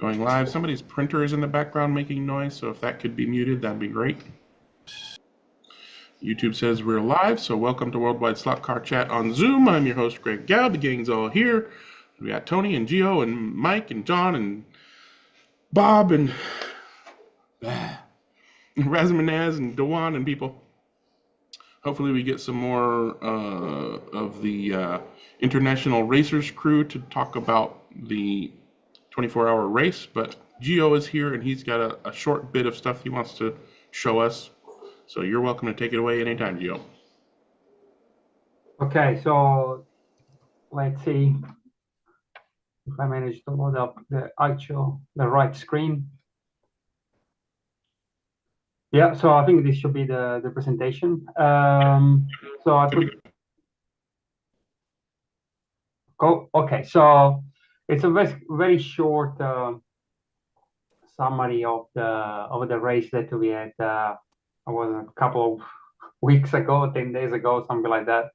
Going live. Somebody's printer is in the background making noise, so if that could be muted, that'd be great. YouTube says we're live, so welcome to Worldwide Slot Car Chat on Zoom. I'm your host, Greg Gal. The gang's all here. We got Tony and Gio and Mike and John and Bob and Razmanaz and Dewan and people. Hopefully we get some more of the International Racers crew to talk about the 24-hour race, but Gio is here and he's got a short bit of stuff he wants to show us. So you're welcome to take it away anytime, Gio. Okay, so let's see if I manage to load up the right screen. Yeah, so I think this should be the presentation. So I put go. Okay, so it's a very short summary of the race that we had. I was a couple of weeks ago, 10 days ago, something like that.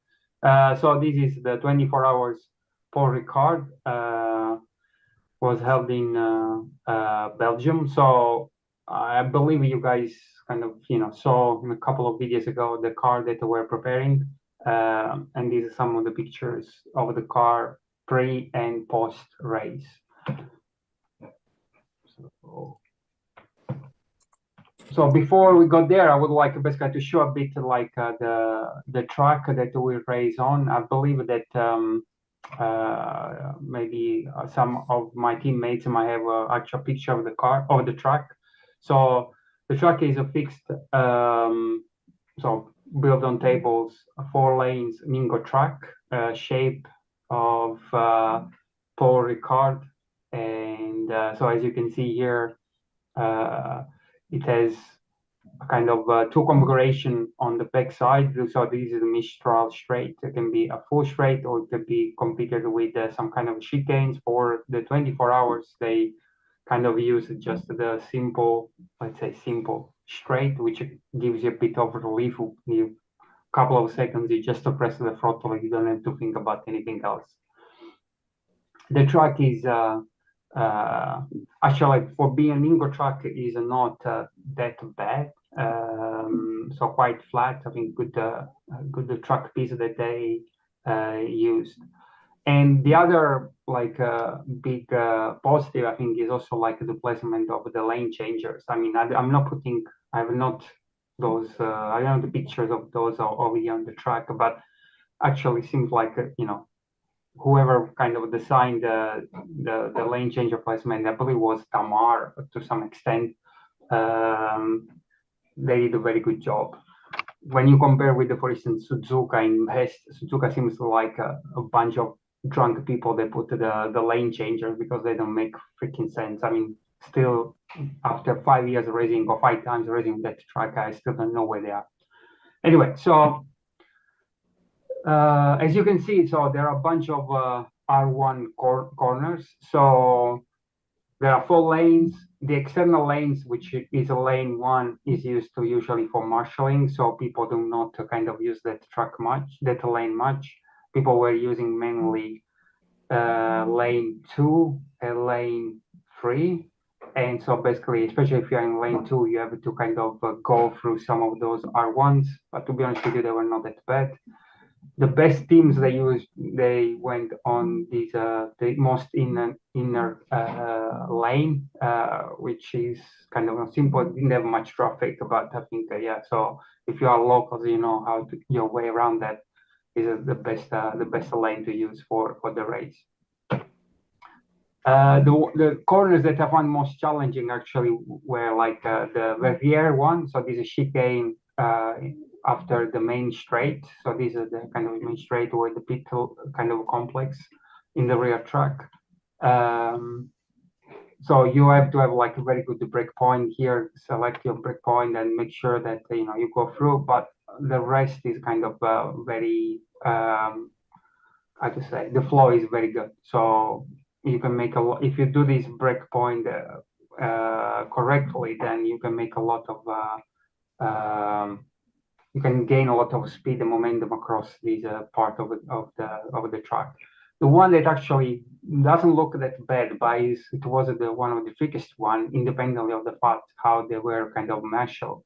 So this is the 24 hours Paul Ricard. Was held in Belgium. So I believe you guys kind of saw in a couple of videos ago the car that we're preparing, and these are some of the pictures of the car pre and post race. So before we got there, I would like basically to show a bit like the track that we race on. I believe that maybe some of my teammates might have an actual picture of the track. So the track is a fixed, so built on tables, 4 lanes Ningo track, shape of Paul Ricard, and so as you can see here, it has a kind of two configuration on the back side. So this is a Mistral straight. It can be a full straight or it can be configured with some kind of chicanes. For the 24 hours, they kind of use just the simple, let's say simple straight, which gives you a bit of relief. You couple of seconds, you just press the throttle, you don't have to think about anything else. The track is actually, for being an Ingo track, is not that bad. So quite flat. I think good track piece that they used. And the other big positive, I think, is also like the placement of the lane changers. I mean, I'm not putting, I have not those, I don't have the pictures of those over here on the track, but actually seems like whoever kind of designed the lane changer placement, I believe was Tamar to some extent. They did a very good job. When you compare with, for instance, Suzuka in Hest, Suzuka seems like a bunch of drunk people that put the lane changers because they don't make freaking sense. I mean, still after 5 years of racing or 5 times racing that track, I still don't know where they are. Anyway, so as you can see, so there are a bunch of R1 corners. So there are 4 lanes. The external lanes, which is a lane 1, is used to usually for marshalling. So people do not kind of use that lane much. People were using mainly lane 2 and lane 3. And so basically, especially if you're in lane 2, you have to kind of go through some of those R1s. But to be honest with you, they were not that bad. The best teams they went on these the most inner lane, which is kind of simple. Didn't have much traffic, but I think yeah. So if you are locals, you know how to your way around that. Is the best lane to use for the race. The corners that I found most challenging actually were like the Verrier one. So this is chicane after the main straight. So these are the kind of main straight or the pit kind of complex in the rear track. So you have to have like a very good brake point here. Select your brake point and make sure that you go through. But the rest is kind of very how to say, the flow is very good. So you can make a lot if you do this brake point correctly, then you can make a lot of you can gain a lot of speed and momentum across this part of the track. The one that actually doesn't look that bad, but it was the one of the trickiest one, independently of the fact how they were kind of martial.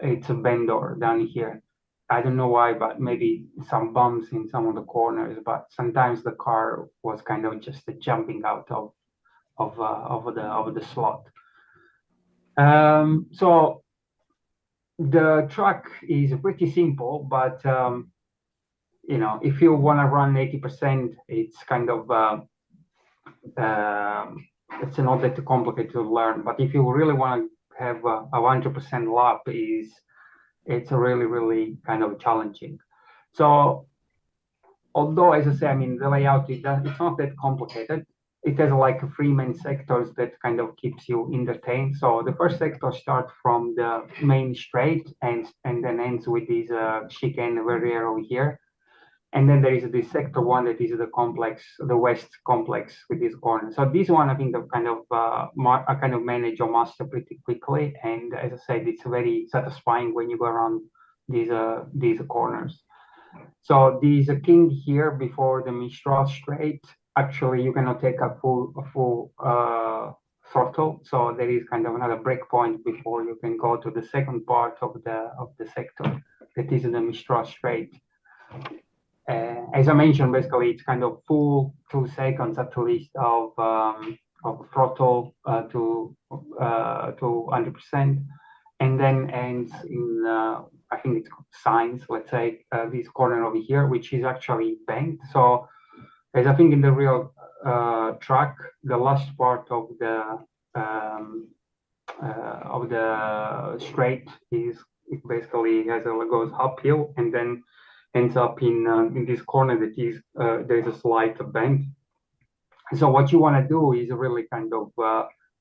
It's a bendor down here. I don't know why, but maybe some bumps in some of the corners. But sometimes the car was kind of just jumping out of the slot. So the track is pretty simple, but if you want to run 80%, it's kind of it's not that complicated to learn. But if you really want to have a 100% lap, it's really, really kind of challenging. So although, as I say, I mean, the layout, it's not that complicated. It has like three main sectors that kind of keeps you entertained. So the first sector starts from the main straight and then ends with this chicane barrier over here. And then there is the sector one that is the complex, the west complex with this corner. So this one, I think, I kind of manage or master pretty quickly. And as I said, it's very satisfying when you go around these corners. So this king here before the Mistral straight, actually you cannot take a full throttle. So there is kind of another breakpoint before you can go to the second part of the sector that is the Mistral straight. As I mentioned, basically it's kind of full 2 seconds at least of throttle to 100%, and then ends in I think it's signs. Let's say this corner over here, which is actually banked. So as I think in the real track, the last part um, of the straight is it basically goes uphill and then ends up in this corner that is there's a slight bend. So what you want to do is really kind of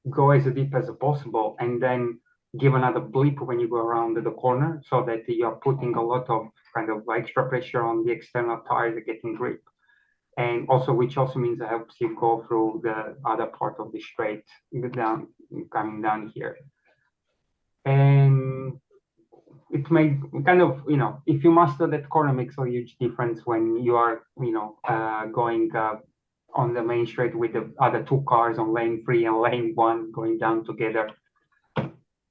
go as deep as possible and then give another blip when you go around the corner so that you're putting a lot of kind of extra pressure on the external tires getting grip. And also, which also means it helps you go through the other part of the straight coming down here. And it may kind of, if you master that corner, makes a huge difference when you are, going on the main straight with the other two cars on lane 3 and lane 1 going down together.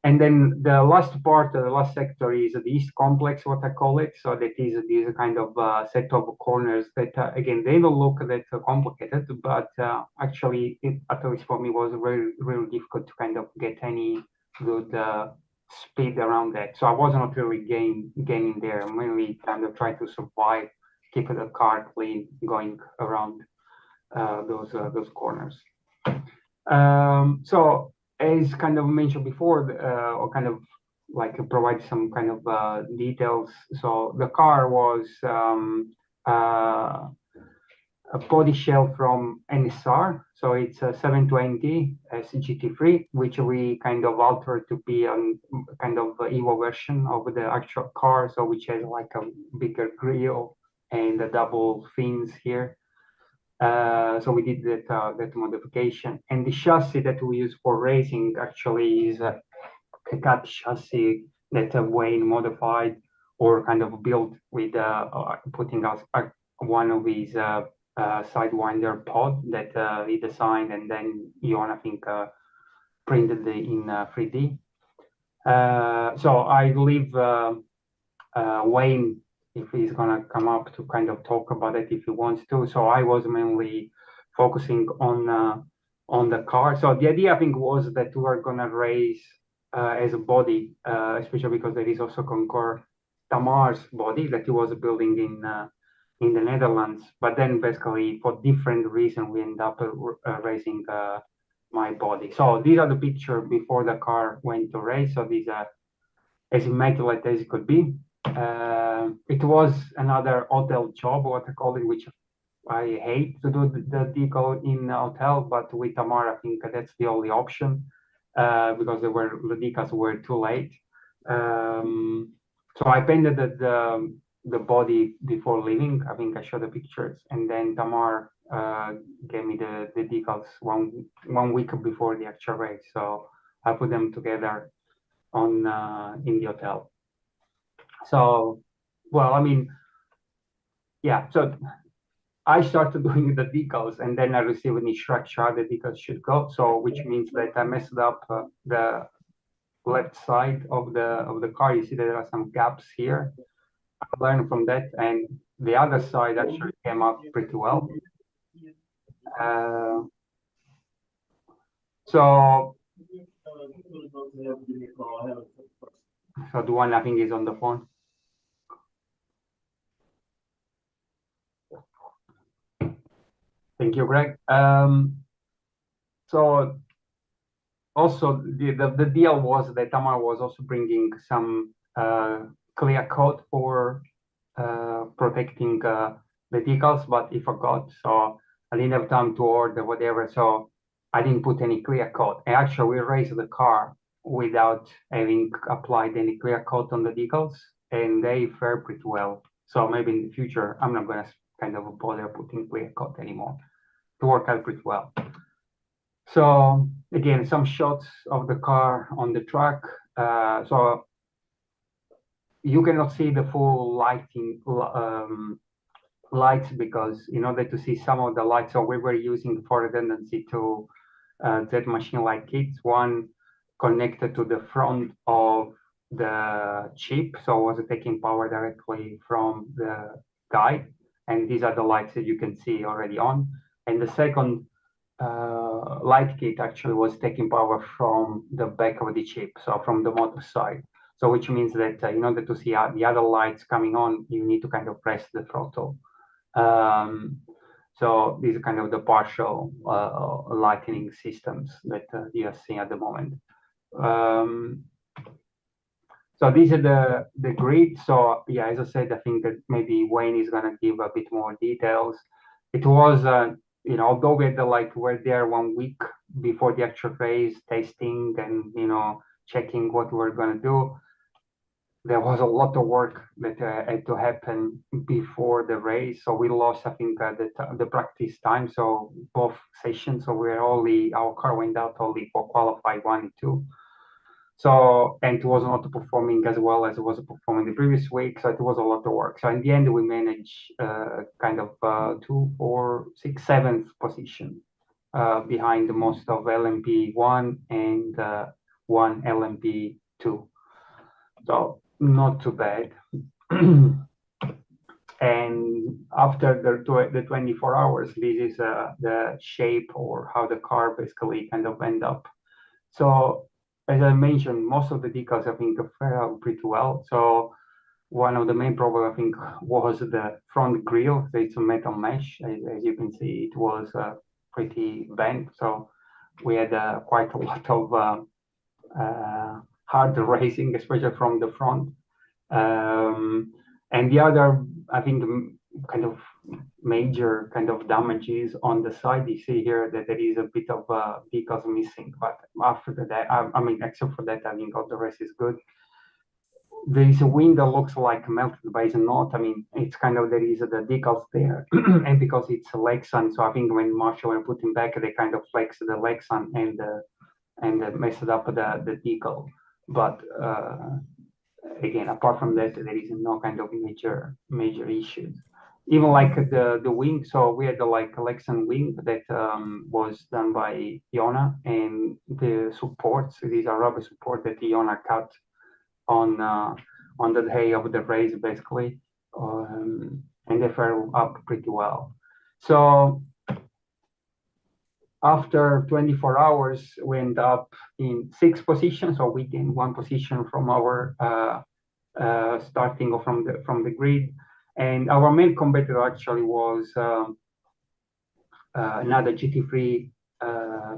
And then the last part, the last sector is the east complex, what I call it. So that is this kind of set of corners that, again, they don't look that complicated, but actually, at least for me, was very, really difficult to kind of get any good speed around that. So I was not really gaining there. I'm really kind of trying to survive, keep the car clean, going around those corners. So as kind of mentioned before, or kind of like provide some kind of details. So the car was a body shell from NSR. So it's a 720 SGT3, which we kind of altered to be a kind of Evo version of the actual car. So which has like a bigger grille and the double fins here. So we did that modification, and the chassis that we use for racing actually is a cut chassis that Wayne modified or kind of built with putting us one of his sidewinder pod that he designed, and then Ion I think printed in 3D. So I believe Wayne, if he's gonna come up to kind of talk about it if he wants to. So I was mainly focusing on the car. So the idea I think was that we were gonna race as a body, especially because there is also Concor Tamar's body that he was building in the Netherlands. But then basically for different reasons we end up racing my body. So these are the picture before the car went to race. So these are as immaculate as it could be. It was another hotel job, what I call it, which I hate to do the decal in a hotel, but with Tamar, I think that's the only option because the decals were too late. So I painted the body before leaving. I think I showed the pictures, and then Tamar gave me the decals one week before the actual race. So I put them together on in the hotel. So, well, I mean, yeah. So I started doing the decals, and then I received an instruction how the decals should go. So, which means that I messed up the left side of the car. You see there are some gaps here. I learned from that, and the other side actually came out pretty well. Uh, so, so the one I think is on the phone. Thank you, Greg. So also the deal was that Tamar was also bringing some clear coat for protecting the decals, but he forgot, so I didn't have time to order whatever, so I didn't put any clear coat. And actually, we raised the car without having applied any clear coat on the decals, and they fare pretty well. So maybe in the future, I'm not gonna kind of bother putting clear coat anymore. To work out pretty well. So again, some shots of the car on the track. So you cannot see the full lighting lights because in order to see some of the lights, so we were using for redundancy to that machine light kits. One connected to the front of the chip, so it was taking power directly from the guide, and these are the lights that you can see already on. And the second light kit actually was taking power from the back of the chip, so from the motor side. So which means that in order to see the other lights coming on, you need to kind of press the throttle. So these are kind of the partial lightning systems that you are seeing at the moment. So these are the grid. So yeah, as I said, I think that maybe Wayne is gonna give a bit more details. It was, although we had we're there 1 week before the actual race, testing and checking what we're gonna do. There was a lot of work that had to happen before the race, so we lost, I think, the practice time. So both sessions, so our car went out only for qualify 1 and 2. So, and it was not performing as well as it was performing the previous week. So it was a lot of work. So in the end, we managed kind of 2, 4, 6, 7th position behind most of LMP1 and one LMP2. So not too bad. And after the 24 hours, this is the shape or how the car basically kind of end up. So as I mentioned, most of the decals I think fare out pretty well. So one of the main problems I think was the front grille. It's a metal mesh. As you can see, it was pretty bent. So we had quite a lot of hard racing, especially from the front. And the other, I think, kind of major kind of damages on the side. You see here that there is a bit of decals missing, but after that, I mean, except for that, I think all the rest is good. There is a wing that looks like melted, but it's not. I mean, it's kind of, there is the decals there, and because it's a Lexan, so I think when Marshall were putting back, they kind of flexed the Lexan and messed up the decal. But again, apart from that, there is no kind of major issues. Even like the wing, so we had the Lexan wing that was done by Iona, and the supports, these are rubber support that Iona cut on the day of the race, basically, and they fell up pretty well. So after 24 hours, we end up in 6th position, so we gained 1 position from our starting from the grid. And our main competitor actually was another GT3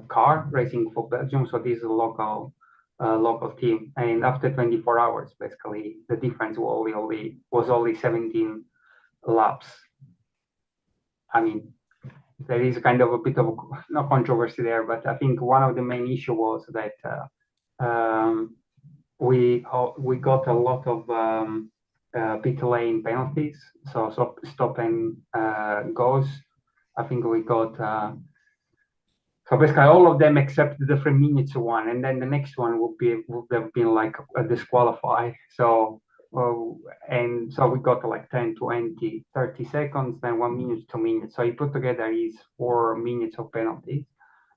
car racing for Belgium. So this is a local team. And after 24 hours, basically, the difference was only 17 laps. I mean, there is kind of a bit of no controversy there, but I think one of the main issue was that we got a lot of pit lane penalties, so stop and goes. I think we got so basically all of them except the 3 minutes one, and then the next one would have been like a disqualify. So and so we got like 10, 20, 30 seconds, then 1 minute, 2 minutes. So he put together his 4 minutes of penalties,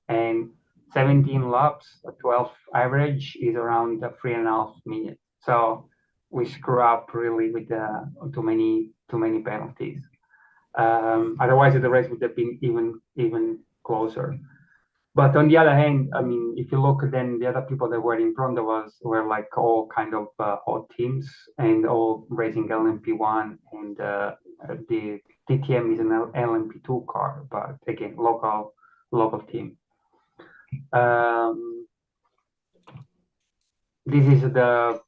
and 17 laps, 12 average is around 3.5 minutes. So we screw up really with too many penalties. Otherwise, the race would have been even closer. But on the other hand, I mean, if you look, then the other people that were in front of us were like all kind of hot teams and all racing LMP1, and the TTM is an LMP2 car, but again, local team. This is the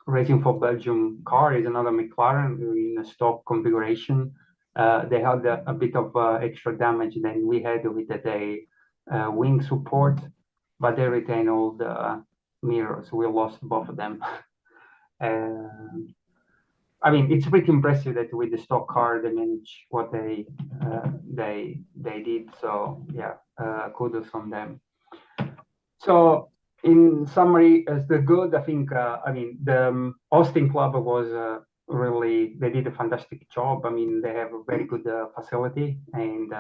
Racing for Belgium car, is another McLaren in a stock configuration. They had a bit of extra damage than we had with the wing support, but they retain all the mirrors. We lost both of them. I mean, it's pretty impressive that with the stock car they managed what they did. So yeah, kudos on them. So in summary, as the good, I think, I mean, the Austin Club was really, they did a fantastic job. I mean, they have a very good facility, and,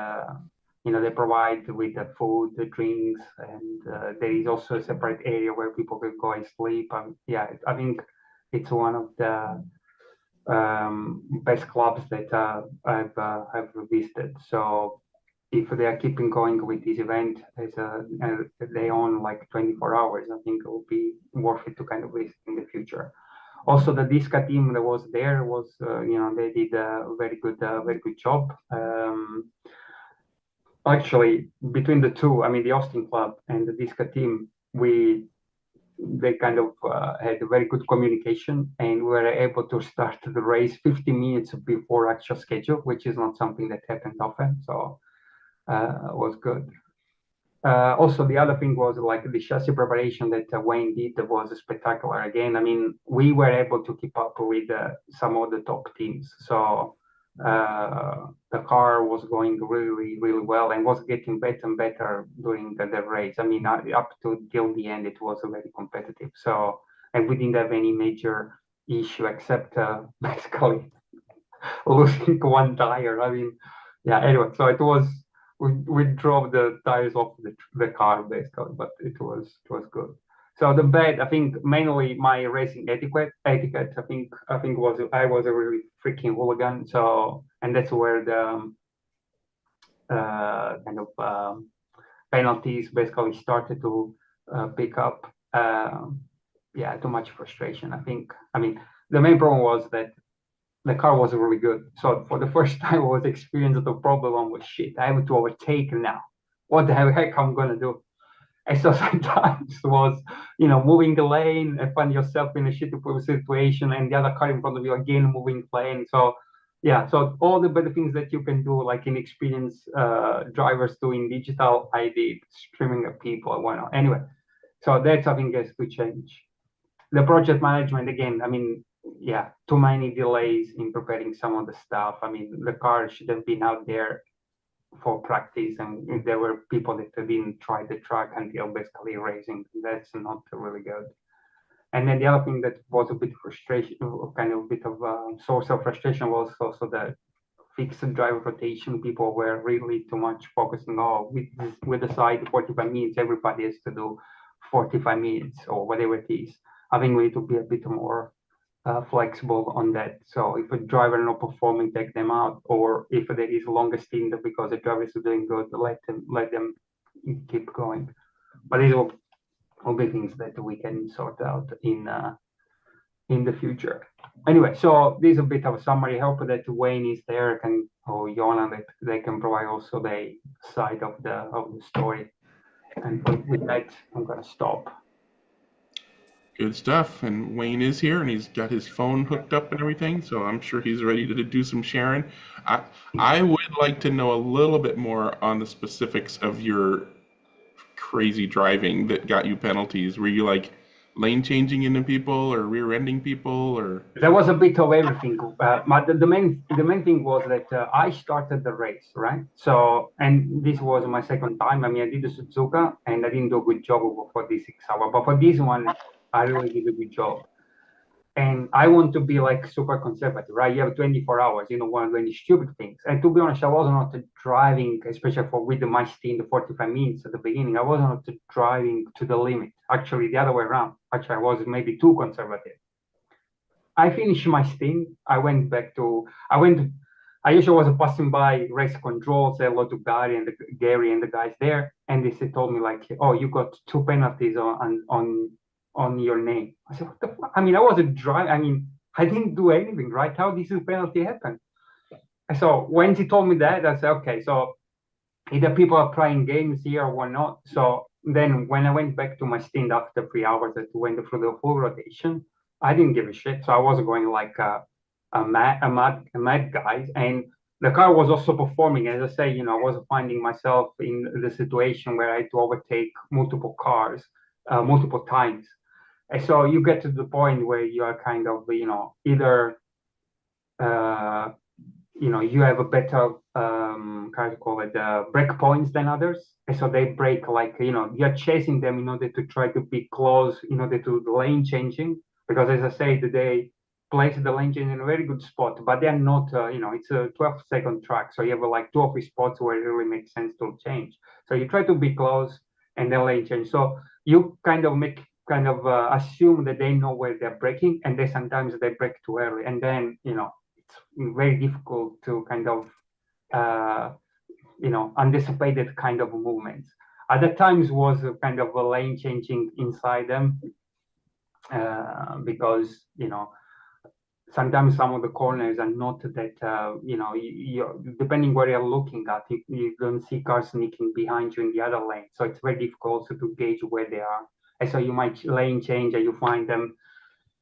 you know, they provide with the food, the drinks, and there is also a separate area where people can go and sleep. Yeah, I think it's one of the best clubs that I've visited. So if they are keeping going with this event as they own like 24 hours, I think it will be worth it to kind of visit in the future. Also, the Disca team that was there was, you know, they did a very good job. Actually, between the two, I mean, the Austin Club and the Disca team, they kind of had a very good communication, and we were able to start the race 50 minutes before actual schedule, which is not something that happens often. So was good. Also, the other thing was like the chassis preparation that Wayne did was spectacular. Again, I mean, we were able to keep up with some of the top teams. So the car was going really, really well and was getting better and better during the race. I mean, up to till the end, it was very competitive. So, and we didn't have any major issue except basically losing one tire. I mean, yeah, anyway, so it was, we drove the tires off the car basically, but it was good. So the bad, I think mainly my racing etiquette. I think was I was a really freaking hooligan. So, and that's where the kind of penalties basically started to pick up. Yeah, too much frustration. I think. I mean, the main problem was that the car was really good. So for the first time, I was experiencing the problem was shit. I have to overtake now. What the heck I'm gonna do? And so sometimes was, you know, moving the lane and find yourself in a shitty situation, and the other car in front of you again moving lane. So yeah, so all the better things that you can do, like inexperienced drivers doing digital, I did streaming at people. Why not? Anyway, so that's I think has to change. The project management again, I mean, yeah, too many delays in preparing some of the stuff. I mean, the car should have been out there for practice, and there were people that didn't try the track until basically racing. That's not really good. And then the other thing that was a bit frustration, kind of a bit of a source of frustration, was also the fixed driver rotation. People were really too much focusing on with the side 45 minutes, everybody has to do 45 minutes or whatever it is. I think we need to be a bit more flexible on that. So if a driver not performing, take them out, or if there is a longer stint because the driver is doing good, let them keep going. But these will be things that we can sort out in the future. Anyway, so this is a bit of a summary. I hope that Wayne is there or Jona, that they can provide also the side of the story. And with that, I'm gonna stop. Good stuff. And Wayne is here, and he's got his phone hooked up and everything, so I'm sure he's ready to do some sharing. I would like to know a little bit more on the specifics of your crazy driving that got you penalties. Were you like lane changing into people or rear-ending people, or? There was a bit of everything. But the main thing was that I started the race, right? So, and this was my second time. I mean, I did the Suzuka, and I didn't do a good job for this 6 hour. But for this one, I really did a good job. And I want to be like super conservative, right? You have 24 hours, you don't want to do any stupid things. And to be honest, I was not driving, especially for with my stint, the 45 minutes at the beginning. I was not driving to the limit. Actually, the other way around. Actually, I was maybe too conservative. I finished my stint. I usually was passing by race control, say hello to Gary and the guys there, and they told me like, "Oh, you got 2 penalties on your name." I said, "What the fuck?" I mean, I wasn't driving. I mean, I didn't do anything, right? How this penalty happen? So when he told me that, I said, "Okay, so either people are playing games here or not." So then when I went back to my stint after 3 hours that went through the full rotation, I didn't give a shit. So I was going like a mad guy. And the car was also performing. As I say, I was finding myself in the situation where I had to overtake multiple cars multiple times. And so you get to the point where you are kind of, either uh, you have a better how to call it break points than others, and so they break like you're chasing them in order to try to be close in order to the lane changing, because as I said, they place the lane change in a very good spot, but they're not it's a 12-second track, so you have like 2 or 3 spots where it really makes sense to change, so you try to be close and then lane change, so you kind of assume that they know where they're breaking, and they sometimes they break too early, and then it's very difficult to kind of uh, anticipated kind of movements. Other times was a kind of a lane changing inside them because sometimes some of the corners are not that depending where you're looking at, you don't see cars sneaking behind you in the other lane, so it's very difficult also to gauge where they are, and so you might lane change and you find them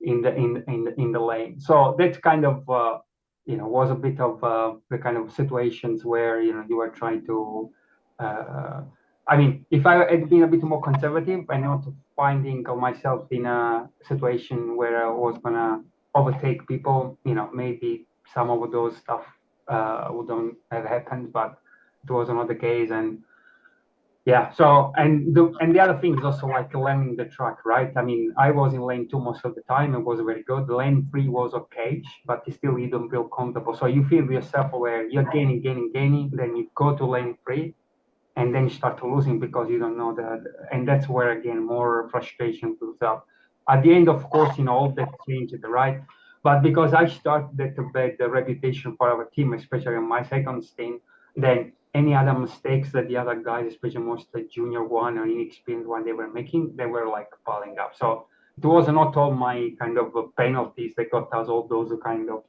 in the lane. So that kind of was a bit of the kind of situations where you were trying to. I mean, if I had been a bit more conservative and not finding myself in a situation where I was gonna overtake people, maybe some of those stuff wouldn't have happened, but it was not the case, and yeah, so and the other thing is also like learning the track, right? I mean, I was in lane 2 most of the time. It was very good. Lane 3 was okay, but still you don't feel comfortable. So you feel yourself where you're gaining, then you go to lane 3, and then you start losing because you don't know that. And that's where again more frustration builds up. At the end, of course, all that changed, right? But because I started to bet the reputation for our team, especially on my second stint, then any other mistakes that the other guys, especially most the junior one or inexperienced one, they were making, they were like piling up. So it was not all my kind of penalties that got us all those kind of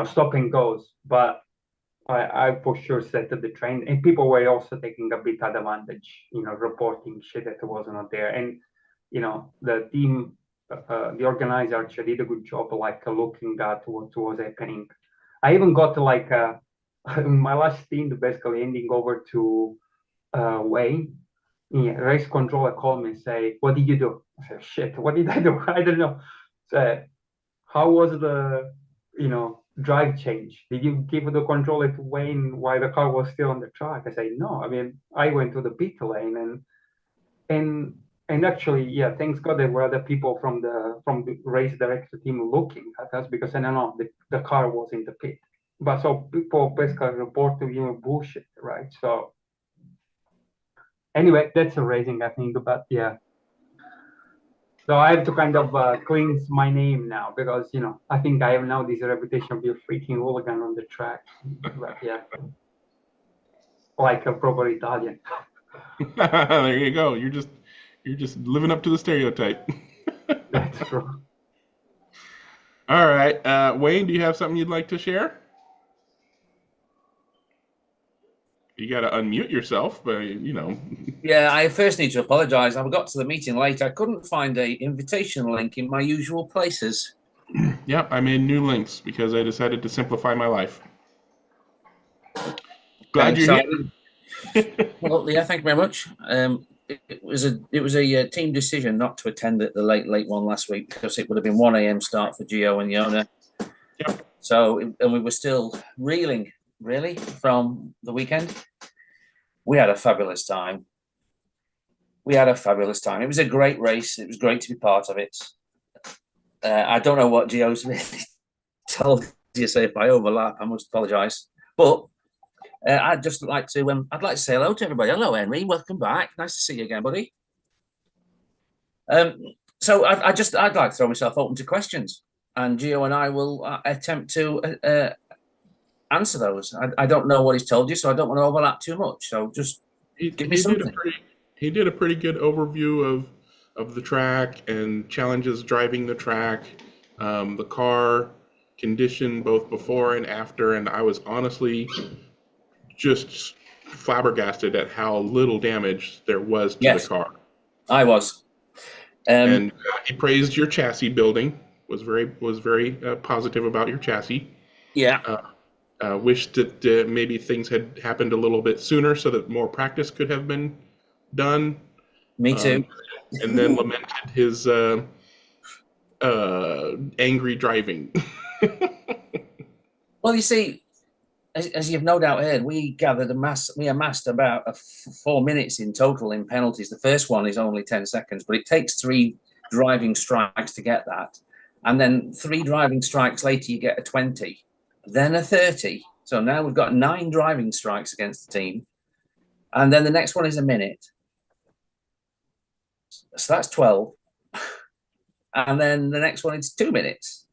stop and goes, but I for sure set the trend, and people were also taking a bit advantage, reporting shit that was not there, and the team, the organizer actually did a good job, like looking at what was happening. I even got like my last stint basically ending over to Wayne. Yeah, race controller called me and say, "What did you do?" I said, "Shit, what did I do? I don't know." So how was the drive change? Did you give the controller to Wayne while the car was still on the track? I say no. I mean, I went to the pit lane and and actually, yeah, thanks God there were other people from the race director team looking at us, because I don't know the car was in the pit. But so people basically report to bullshit, right? So anyway, that's a racing, I think. But yeah, so I have to kind of cleanse my name now, because I think I have now this reputation of being a freaking hooligan on the track. But yeah, like a proper Italian. There you go. You're just living up to the stereotype. That's true. All right, Wayne, do you have something you'd like to share? You got to unmute yourself, but Yeah, I first need to apologise. I got to the meeting late. I couldn't find a invitation link in my usual places. Yep, I made new links because I decided to simplify my life. Glad you're here. Well, yeah, thank you very much. It was a team decision not to attend the late one last week, because it would have been 1 a.m. start for Gio and Yona. Yep. So, and we were still reeling, really, from the weekend. We had a fabulous time. We had a fabulous time. It was a great race. It was great to be part of it. I don't know what Gio's really told you. So if I overlap, I must apologise. But I'd just like to. I'd like to say hello to everybody. Hello, Henry. Welcome back. Nice to see you again, buddy. So I'd like to throw myself open to questions, and Gio and I will attempt to answer those. I don't know what he's told you, so I don't want to overlap too much. So just give me something. He did a pretty good overview of the track and challenges driving the track, the car condition both before and after, and I was honestly just flabbergasted at how little damage there was to the car. I was. And he praised your chassis building. Was very positive about your chassis. Yeah. Wished that maybe things had happened a little bit sooner so that more practice could have been done. Me too. And then lamented his angry driving. Well, you see, as you've no doubt heard, we amassed about 4 minutes in total in penalties. The first one is only 10 seconds, but it takes 3 driving strikes to get that. And then 3 driving strikes later, you get a 20, then a 30. So now we've got 9 driving strikes against the team. And then the next one is a minute. So that's 12. And then the next one is 2 minutes.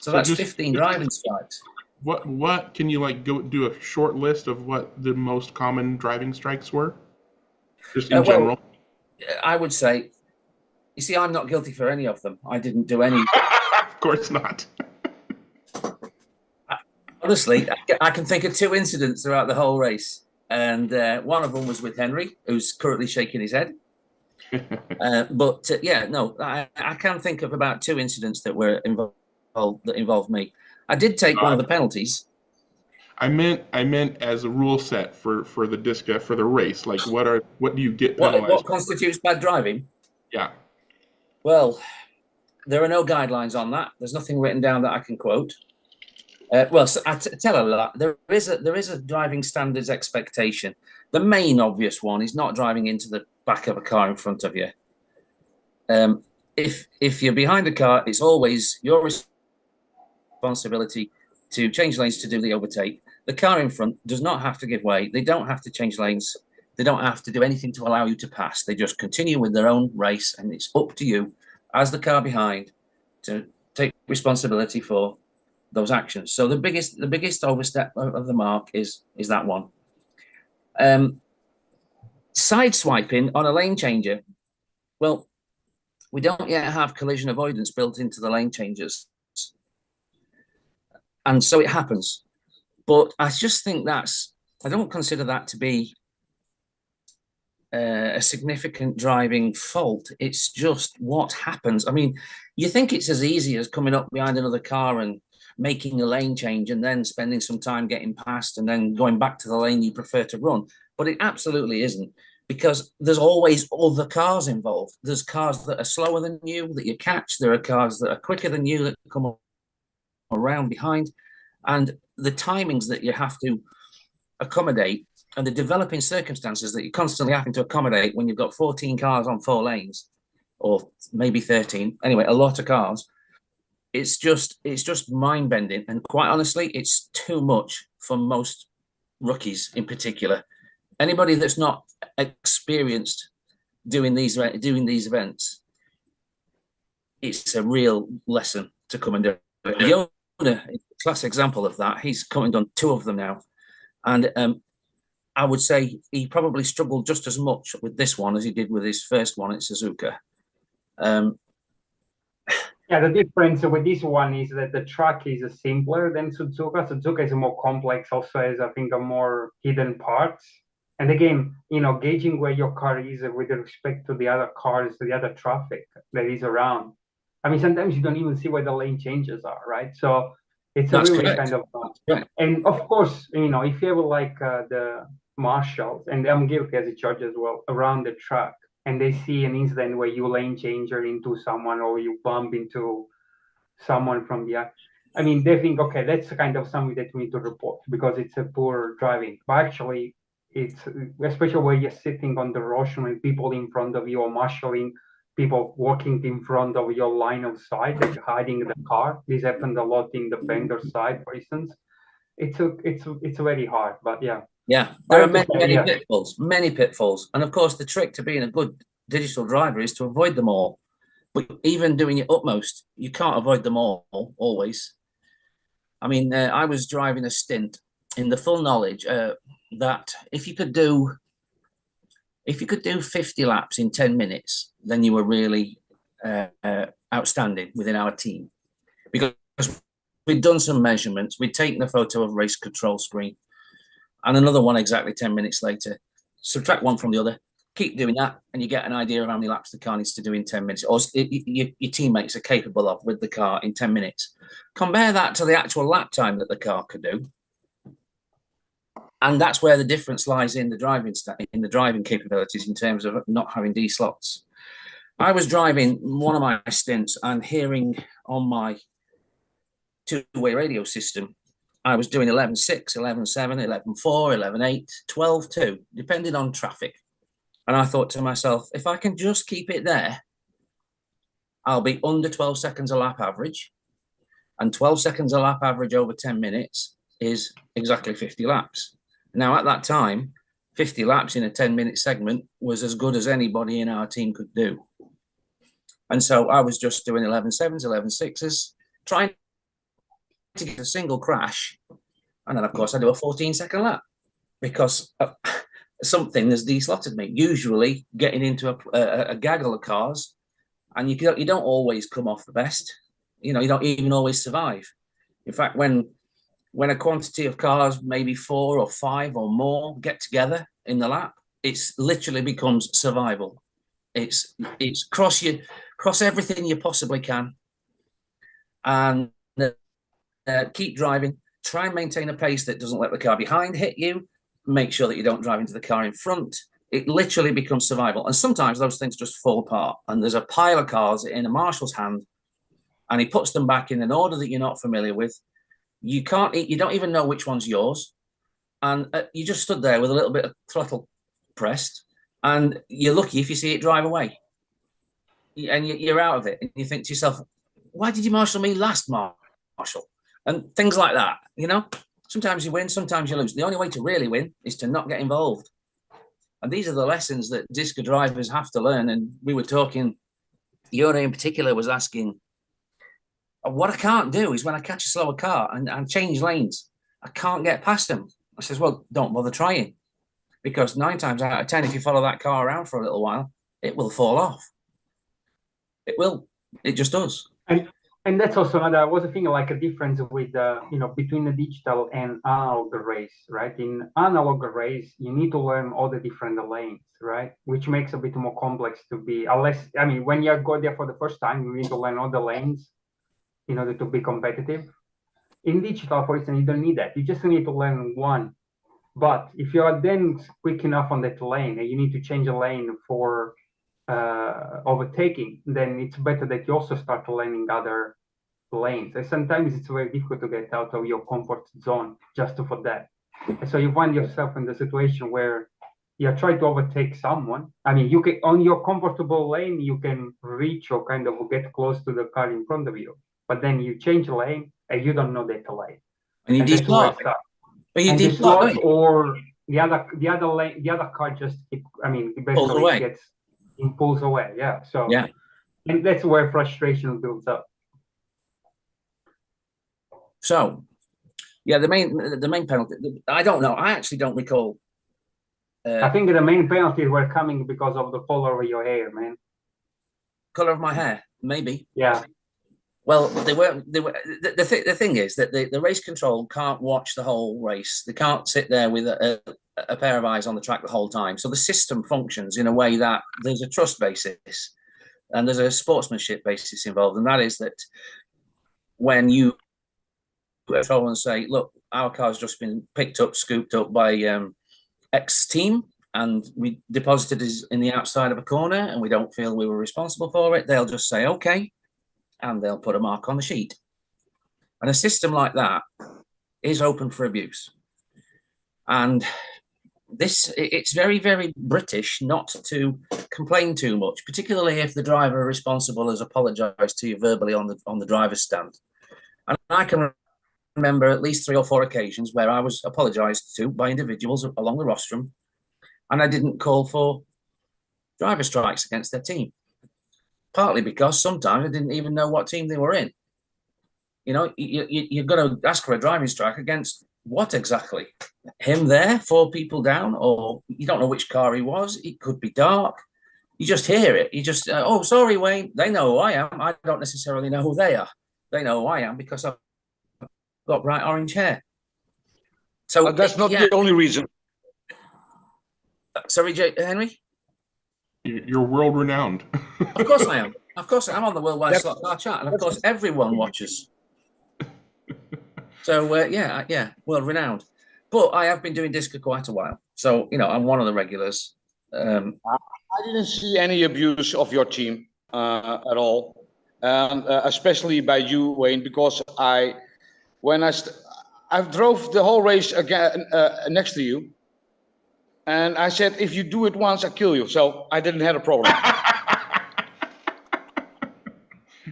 So that's 15 driving strikes. What can you go do a short list of what the most common driving strikes were? Just in general. I would say, you see, I'm not guilty for any of them. I didn't do any. Of course not. Honestly, I can think of 2 incidents throughout the whole race. And one of them was with Henry, who's currently shaking his head. I can think of about 2 incidents that were involved me. I did take one of the penalties. I meant as a rule set for the Disca for the race. Like, what do you get penalized? What constitutes bad driving? Yeah. Well, there are no guidelines on that. There's nothing written down that I can quote. So I tell her that there is a driving standards expectation. The main obvious one is not driving into the back of a car in front of you. If you're behind a car, it's always your responsibility to change lanes to do the overtake. The car in front does not have to give way. They don't have to change lanes. They don't have to do anything to allow you to pass. They just continue with their own race, and it's up to you as the car behind to take responsibility for those actions. So the biggest overstep of the mark is that one. Side swiping on a lane changer. Well, we don't yet have collision avoidance built into the lane changers. And so it happens. But I just think I don't consider that to be a significant driving fault. It's just what happens. I mean, you think it's as easy as coming up behind another car and making a lane change and then spending some time getting past and then going back to the lane you prefer to run. But it absolutely isn't, because there's always other cars involved. There's cars that are slower than you that you catch. There are cars that are quicker than you that come around behind. And the timings that you have to accommodate and the developing circumstances that you're constantly having to accommodate when you've got 14 cars on 4 lanes, or maybe 13, anyway, a lot of cars. It's just mind-bending, and quite honestly, it's too much for most rookies in particular. Anybody that's not experienced doing these events, it's a real lesson to come and do it. Yona, a class example of that. He's come and done 2 of them now, and I would say he probably struggled just as much with this one as he did with his first one at Suzuka. Yeah, the difference with this one is that the track is simpler than Suzuka. Suzuka is more complex, also has, I think, a more hidden parts. And again, gauging where your car is with respect to the other cars, the other traffic that is around. I mean, sometimes you don't even see where the lane changes are, right? So it's a really kind of, and of course, if you have like the marshals, and I'm guilty as a judge as well, around the track, and they see an incident where you lane changer into someone or you bump into someone from the, I mean, they think, okay, that's kind of something that we need to report because it's a poor driving. But actually, it's especially where you're sitting on the Russian and people in front of you, or marshalling, people walking in front of your line of sight, like hiding the car. This happened a lot in the fender side, for instance. It's very hard, but yeah. Yeah, I there are have to many, say, many pitfalls. And of course, the trick to being a good digital driver is to avoid them all. But even doing your utmost, you can't avoid them all always. I mean, I was driving a stint in the full knowledge that if you could do 50 laps in 10 minutes, then you were really outstanding within our team, because we'd done some measurements, we'd taken a photo of race control screen and another one exactly 10 minutes later, subtract one from the other, keep doing that, and you get an idea of how many laps the car needs to do in 10 minutes, or your teammates are capable of with the car in 10 minutes. Compare that to the actual lap time that the car could do. And that's where the difference lies in the driving capabilities in terms of not having D slots. I was driving one of my stints and hearing on my two-way radio system, I was doing 11.6, 11.7, 11.4, 11.8, 12.2, depending on traffic. And I thought to myself, if I can just keep it there, I'll be under 12 seconds a lap average. And 12 seconds a lap average over 10 minutes is exactly 50 laps. Now, at that time, 50 laps in a 10-minute segment was as good as anybody in our team could do. And so I was just doing 11.7s, 11.6s, trying to get a single crash. And then, of course, I do a 14-second lap because something has de-slotted me, usually getting into a gaggle of cars, and you don't always come off the best. You know, you don't even always survive. In fact, when a quantity of cars, maybe 4 or 5 or more, get together in the lap, it's literally becomes survival. It's cross everything you possibly can, and keep driving. Try and maintain a pace that doesn't let the car behind hit you. Make sure that you don't drive into the car in front. It literally becomes survival. And sometimes those things just fall apart. And there's a pile of cars in a marshal's hand, and he puts them back in an order that you're not familiar with. You don't even know which one's yours. And you just stood there with a little bit of throttle pressed, and you're lucky if you see it drive away. And you're out of it. And you think to yourself, why did you marshal me last, Marshall? And things like that, you know? Sometimes you win, sometimes you lose. The only way to really win is to not get involved. And these are the lessons that disco drivers have to learn. And we were talking, Yuri in particular was asking, what I can't do is when I catch a slower car and change lanes, I can't get past them. I says, well, don't bother trying, because 9 times out of 10, if you follow that car around for a little while, it will fall off. It will. It just does. And that's also another, I was thinking like a difference with, between the digital and analog race, right? In analog race, you need to learn all the different lanes, right? Which makes a bit more complex to be, when you go there for the first time, you need to learn all the lanes in order to be competitive. In digital, for instance, you don't need that. You just need to learn one. But if you are then quick enough on that lane and you need to change a lane for overtaking, then it's better that you also start learning other lanes. And sometimes it's very difficult to get out of your comfort zone just for that. And so you find yourself in the situation where you try to overtake someone. I mean, you can, on your comfortable lane, you can reach or kind of get close to the car in front of you. But then you change lane and you don't know that lane. And you deslot. And the slot or the other car just basically pulls away. Yeah. So yeah. And that's where frustration builds up. So yeah, the main penalty, I don't know. I actually don't recall. I think the main penalties were coming because of the color of your hair, man. Color of my hair, maybe. Yeah. Well, they were. The thing is that the race control can't watch the whole race. They can't sit there with a pair of eyes on the track the whole time. So the system functions in a way that there's a trust basis and there's a sportsmanship basis involved. And that is that when you control and say, look, our car's just been scooped up by X team, and we deposited it in the outside of a corner and we don't feel we were responsible for it, they'll just say, okay, and they'll put a mark on the sheet. And a system like that is open for abuse. And it's very, very British not to complain too much, particularly if the driver responsible has apologised to you verbally on the driver's stand. And I can remember at least 3 or 4 occasions where I was apologised to by individuals along the rostrum, and I didn't call for driver strikes against their team. Partly because sometimes I didn't even know what team they were in. You know, you're going to ask for a driving strike against what exactly? Him there, 4 people down, or you don't know which car he was. It could be dark. You just hear it. You just, oh, sorry, Wayne. They know who I am. I don't necessarily know who they are. They know who I am because I've got bright orange hair. So that's not the only reason. Sorry, Henry? You're world renowned. Of course I am. Of course I'm on the Worldwide Slot Car Chat, and of course everyone watches. So yeah, world renowned. But I have been doing disc for quite a while, so you know I'm one of the regulars. I didn't see any abuse of your team at all, especially by you, Wayne, because I drove the whole race again next to you, and I said if you do it once, I kill you. So I didn't have a problem.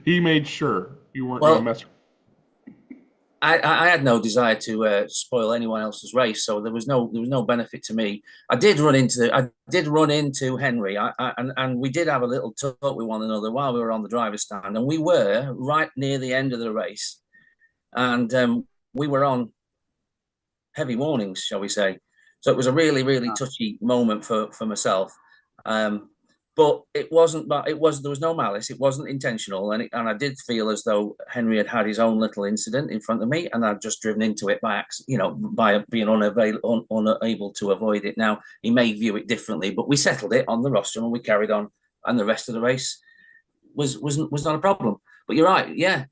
He made sure you weren't going to mess. I had no desire to spoil anyone else's race, so there was no benefit to me. I did run into Henry, and we did have a little talk with one another while we were on the driver's stand, and we were right near the end of the race, and we were on heavy warnings, shall we say? So it was a really, really touchy moment for myself. But it wasn't. But there was no malice. It wasn't intentional, and I did feel as though Henry had his own little incident in front of me, and I'd just driven into it by being unable to avoid it. Now he may view it differently, but we settled it on the rostrum and we carried on, and the rest of the race was not a problem. But you're right, yeah.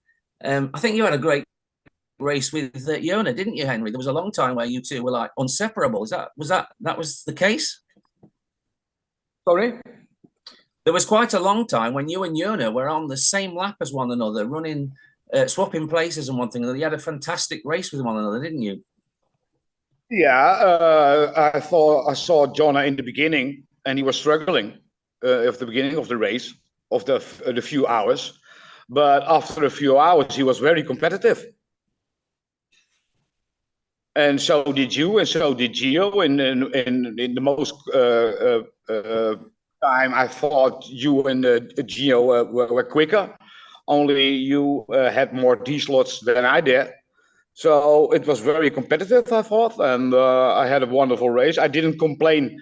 I think you had a great race with Jona, didn't you, Henry? There was a long time where you two were like inseparable. Was that the case? Sorry. There was quite a long time when you and Jona were on the same lap as one another, running, swapping places and one thing. You had a fantastic race with one another, didn't you? Yeah, I saw Jonah in the beginning, and he was struggling at the beginning of the race, of the few hours. But after a few hours, he was very competitive. And so did you, and so did Gio. In the most time, I thought you and Gio were quicker. Only you had more D slots than I did. So it was very competitive, I thought, and I had a wonderful race. I didn't complain.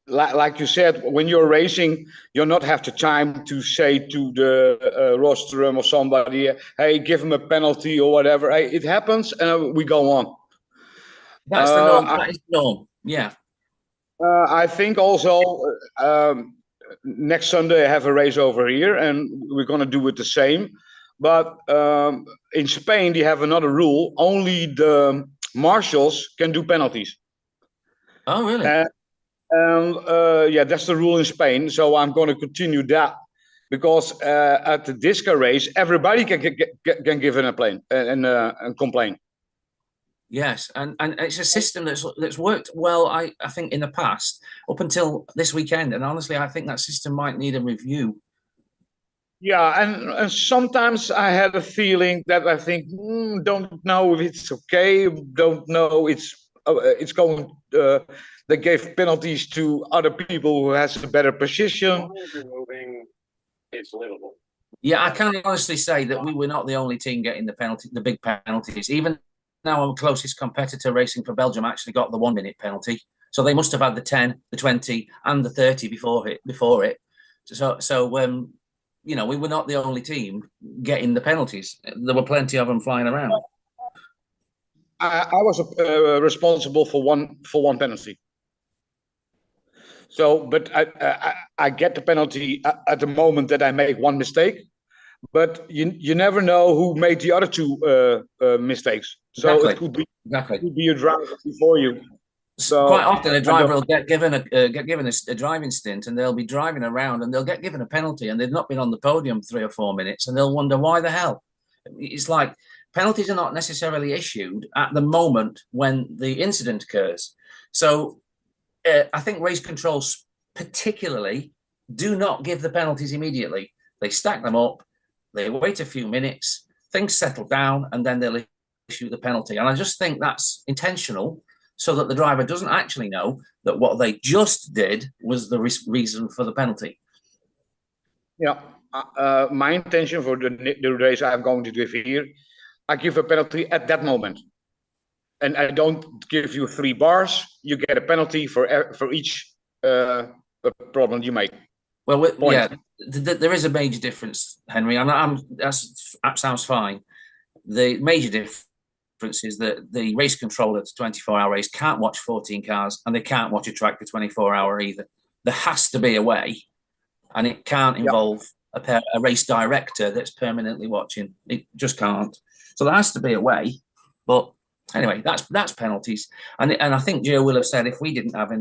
Like you said, when you're racing, you not have the time to say to the rostrum or somebody, hey, give him a penalty or whatever. Hey, it happens, and we go on. That's the norm. That is the norm. Yeah. I think also next Sunday I have a race over here, and we're going to do it the same. But in Spain, they have another rule. Only the marshals can do penalties. Oh, really? Yeah, that's the rule in Spain. So I'm going to continue that, because at the Disca race, everybody can give an complaint and complain. Yes, and it's a system that's worked well, I think, in the past, up until this weekend. And honestly, I think that system might need a review. Yeah, and sometimes I had a feeling that I think, don't know if it's okay, don't know it's going. They gave penalties to other people who has a better position. It's livable. Yeah, I can honestly say that we were not the only team getting the big penalties. Even now, our closest competitor racing for Belgium actually got the 1 minute penalty. So they must have had the 10, the 20, and the 30 before it. So you know, we were not the only team getting the penalties. There were plenty of them flying around. I was responsible for one penalty. So, but I get the penalty at the moment that I make one mistake. But you never know who made the other two mistakes. So exactly. It could be a driver before you. So quite often a driver will get given a driving stint, and they'll be driving around and they'll get given a penalty, and they've not been on the podium 3 or 4 minutes, and they'll wonder why the hell. It's like penalties are not necessarily issued at the moment when the incident occurs. So I think race controls particularly do not give the penalties immediately. They stack them up, they wait a few minutes, things settle down, and then they'll issue the penalty. And I just think that's intentional so that the driver doesn't actually know that what they just did was the reason for the penalty. Yeah, my intention for the race I'm going to give here, I give a penalty at that moment. And I don't give you 3 bars. You get a penalty for each problem you make. Well, there is a major difference, Henry. That sounds fine. The major difference is that the race controller at a 24-hour race can't watch 14 cars, and they can't watch a track for 24-hour either. There has to be a way, and it can't involve a race director that's permanently watching. It just can't. So there has to be a way. But anyway, that's penalties, and I think Joe will have said if we didn't have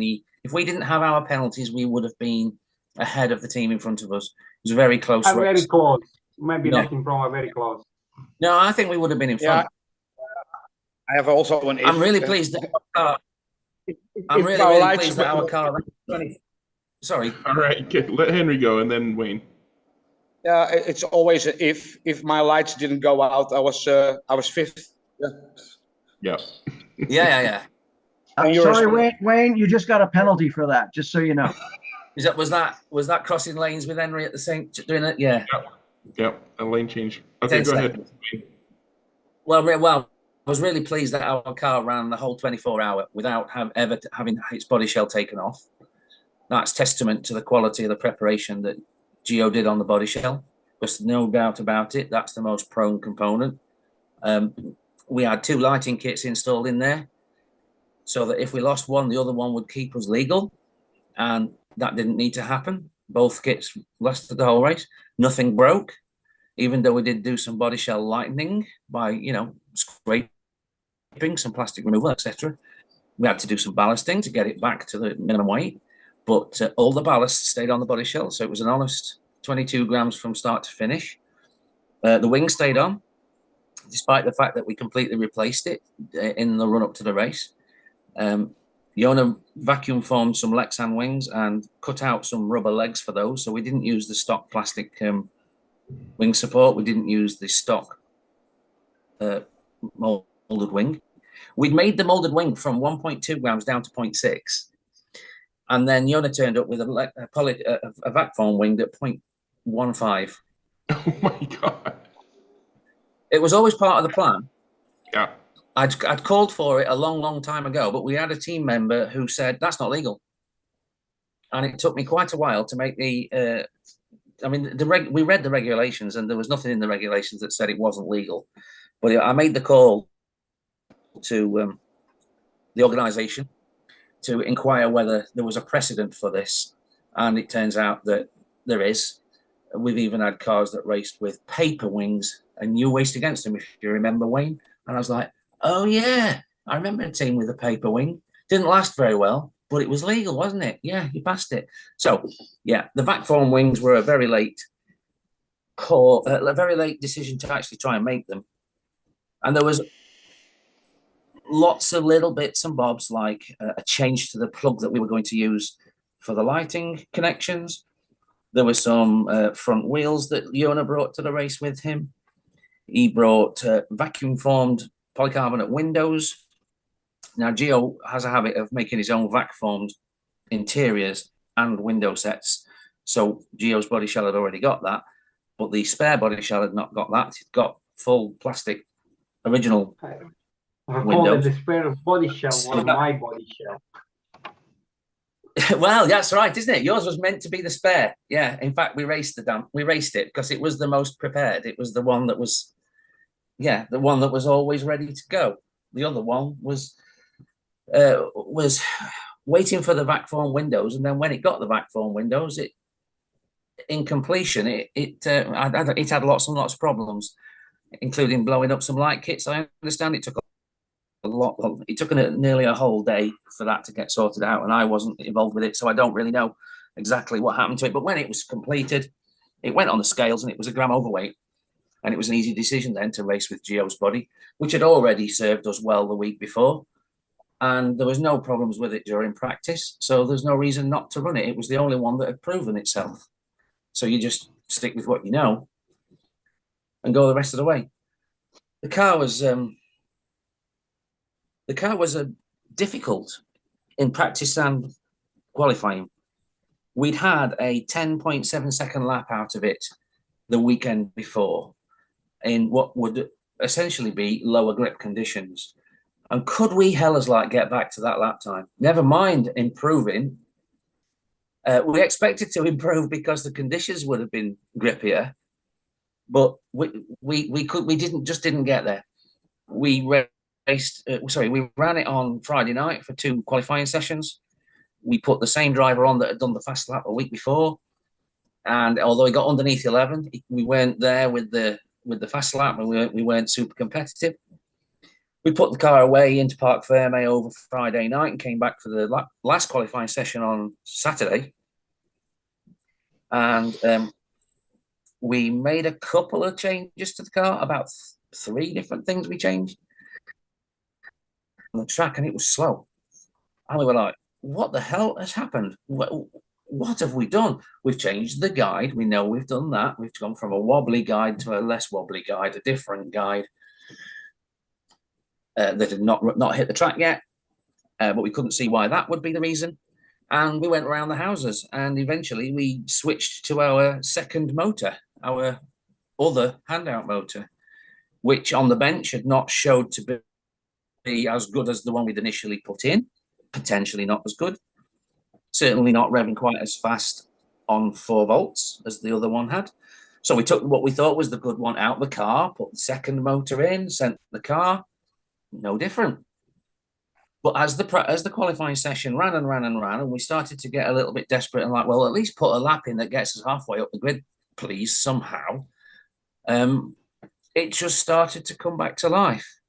our penalties, we would have been ahead of the team in front of us. It was a very close race. Very close. Maybe not in front, very close. No, I think we would have been in front. I have also an. I'm really pleased that our car. Sorry. All right, let Henry go, and then Wayne. Yeah, it's always a if. If my lights didn't go out, I was fifth. Yeah. Yeah. Sorry, Wayne, you just got a penalty for that, just so you know. Was that crossing lanes with Henry at the same doing it? Yeah. Yep. A lane change. Okay, go ahead. Well, I was really pleased that our car ran the whole 24-hour without ever having its body shell taken off. That's testament to the quality of the preparation that Gio did on the body shell. There's no doubt about it. That's the most prone component. We had 2 lighting kits installed in there, so that if we lost one, the other one would keep us legal, and that didn't need to happen. Both kits lasted the whole race. Nothing broke, even though we did do some body shell lightening by, scraping, some plastic removal, etc. We had to do some ballasting to get it back to the minimum weight, but all the ballast stayed on the body shell, so it was an honest 22 grams from start to finish. The wing stayed on, despite the fact that we completely replaced it in the run-up to the race. Yona vacuum formed some Lexan wings and cut out some rubber legs for those. So we didn't use the stock plastic wing support. We didn't use the stock molded wing. We'd made the molded wing from 1.2 grams down to 0.6. And then Yona turned up with a vac form wing at 0.15. Oh my God. It was always part of the plan. Yeah. I'd called for it a long time ago, but we had a team member who said that's not legal, and it took me quite a while to make the. We read the regulations, and there was nothing in the regulations that said it wasn't legal, but I made the call to the organisation to inquire whether there was a precedent for this, and it turns out that there is. We've even had cars that raced with paper wings, and you raced against them, if you remember, Wayne. And I was like, oh, yeah, I remember a team with a paper wing. Didn't last very well, but it was legal, wasn't it? Yeah, you passed it. So, yeah, the vac form wings were a very late call, a very late decision to actually try and make them. And there was lots of little bits and bobs, like a change to the plug that we were going to use for the lighting connections. There were some front wheels that Yona brought to the race with him. He brought vacuum-formed polycarbonate windows. Now, Gio has a habit of making his own vac-formed interiors and window sets. So Gio's body shell had already got that, but the spare body shell had not got that. It got full plastic original windows. The spare body shell was my body shell. Well, that's right, isn't it? Yours was meant to be the spare. Yeah. In fact, we raced it because it was the most prepared. It was the one that was, the one that was always ready to go. The other one was waiting for the vac form windows, and then when it got the vac form windows, in completion, it had lots and lots of problems, including blowing up some light kits. I understand it took nearly a whole day for that to get sorted out, and I wasn't involved with it, so I don't really know exactly what happened to it. But when it was completed, it went on the scales and it was a gram overweight, and it was an easy decision then to race with Gio's body, which had already served us well the week before. and there was no problems with it during practice. So there's no reason not to run it. It was the only one that had proven itself. So you just stick with what you know and go the rest of the way. The car was difficult in practice and qualifying. We'd had a 10.7-second lap out of it the weekend before in what would essentially be lower grip conditions. And could we hellers like get back to that lap time? Never mind improving. We expected to improve because the conditions would have been grippier, but we didn't get there. We ran it on Friday night for 2 qualifying sessions. We put the same driver on that had done the fast lap a week before, and although he got underneath 11, we weren't there with the fast lap, and we weren't super competitive. We put the car away into Parc Ferme over Friday night and came back for the last qualifying session on Saturday. And we made a couple of changes to the car, about 3 different things we changed on the track, and it was slow. And we were like, what the hell has happened? What have we done? We've changed the guide. We know we've done that. We've gone from a wobbly guide to a less wobbly guide, a different guide. That had not hit the track yet, but we couldn't see why that would be the reason. And we went around the houses, and eventually we switched to our second motor, our other handout motor, which on the bench had not showed to be as good as the one we'd initially put in, potentially not as good, certainly not revving quite as fast on 4 volts as the other one had. So we took what we thought was the good one out of the car, put the second motor in, sent the car. No different. But as the qualifying session ran, and we started to get a little bit desperate and like, well, at least put a lap in that gets us halfway up the grid, please, somehow. It just started to come back to life.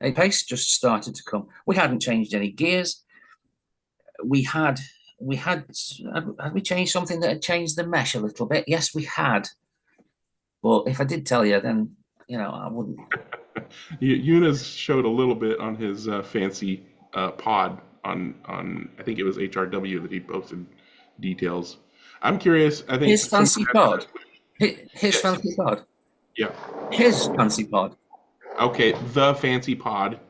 A pace just started to come. We hadn't changed any gears. Had we changed something that had changed the mesh a little bit? Yes, we had. But if I did tell you, then I wouldn't. Yunus showed a little bit on his fancy pod on I think it was HRW that he posted details. I'm curious. I think his fancy pod. His fancy pod. Yeah. His fancy pod. Okay, the fancy pod.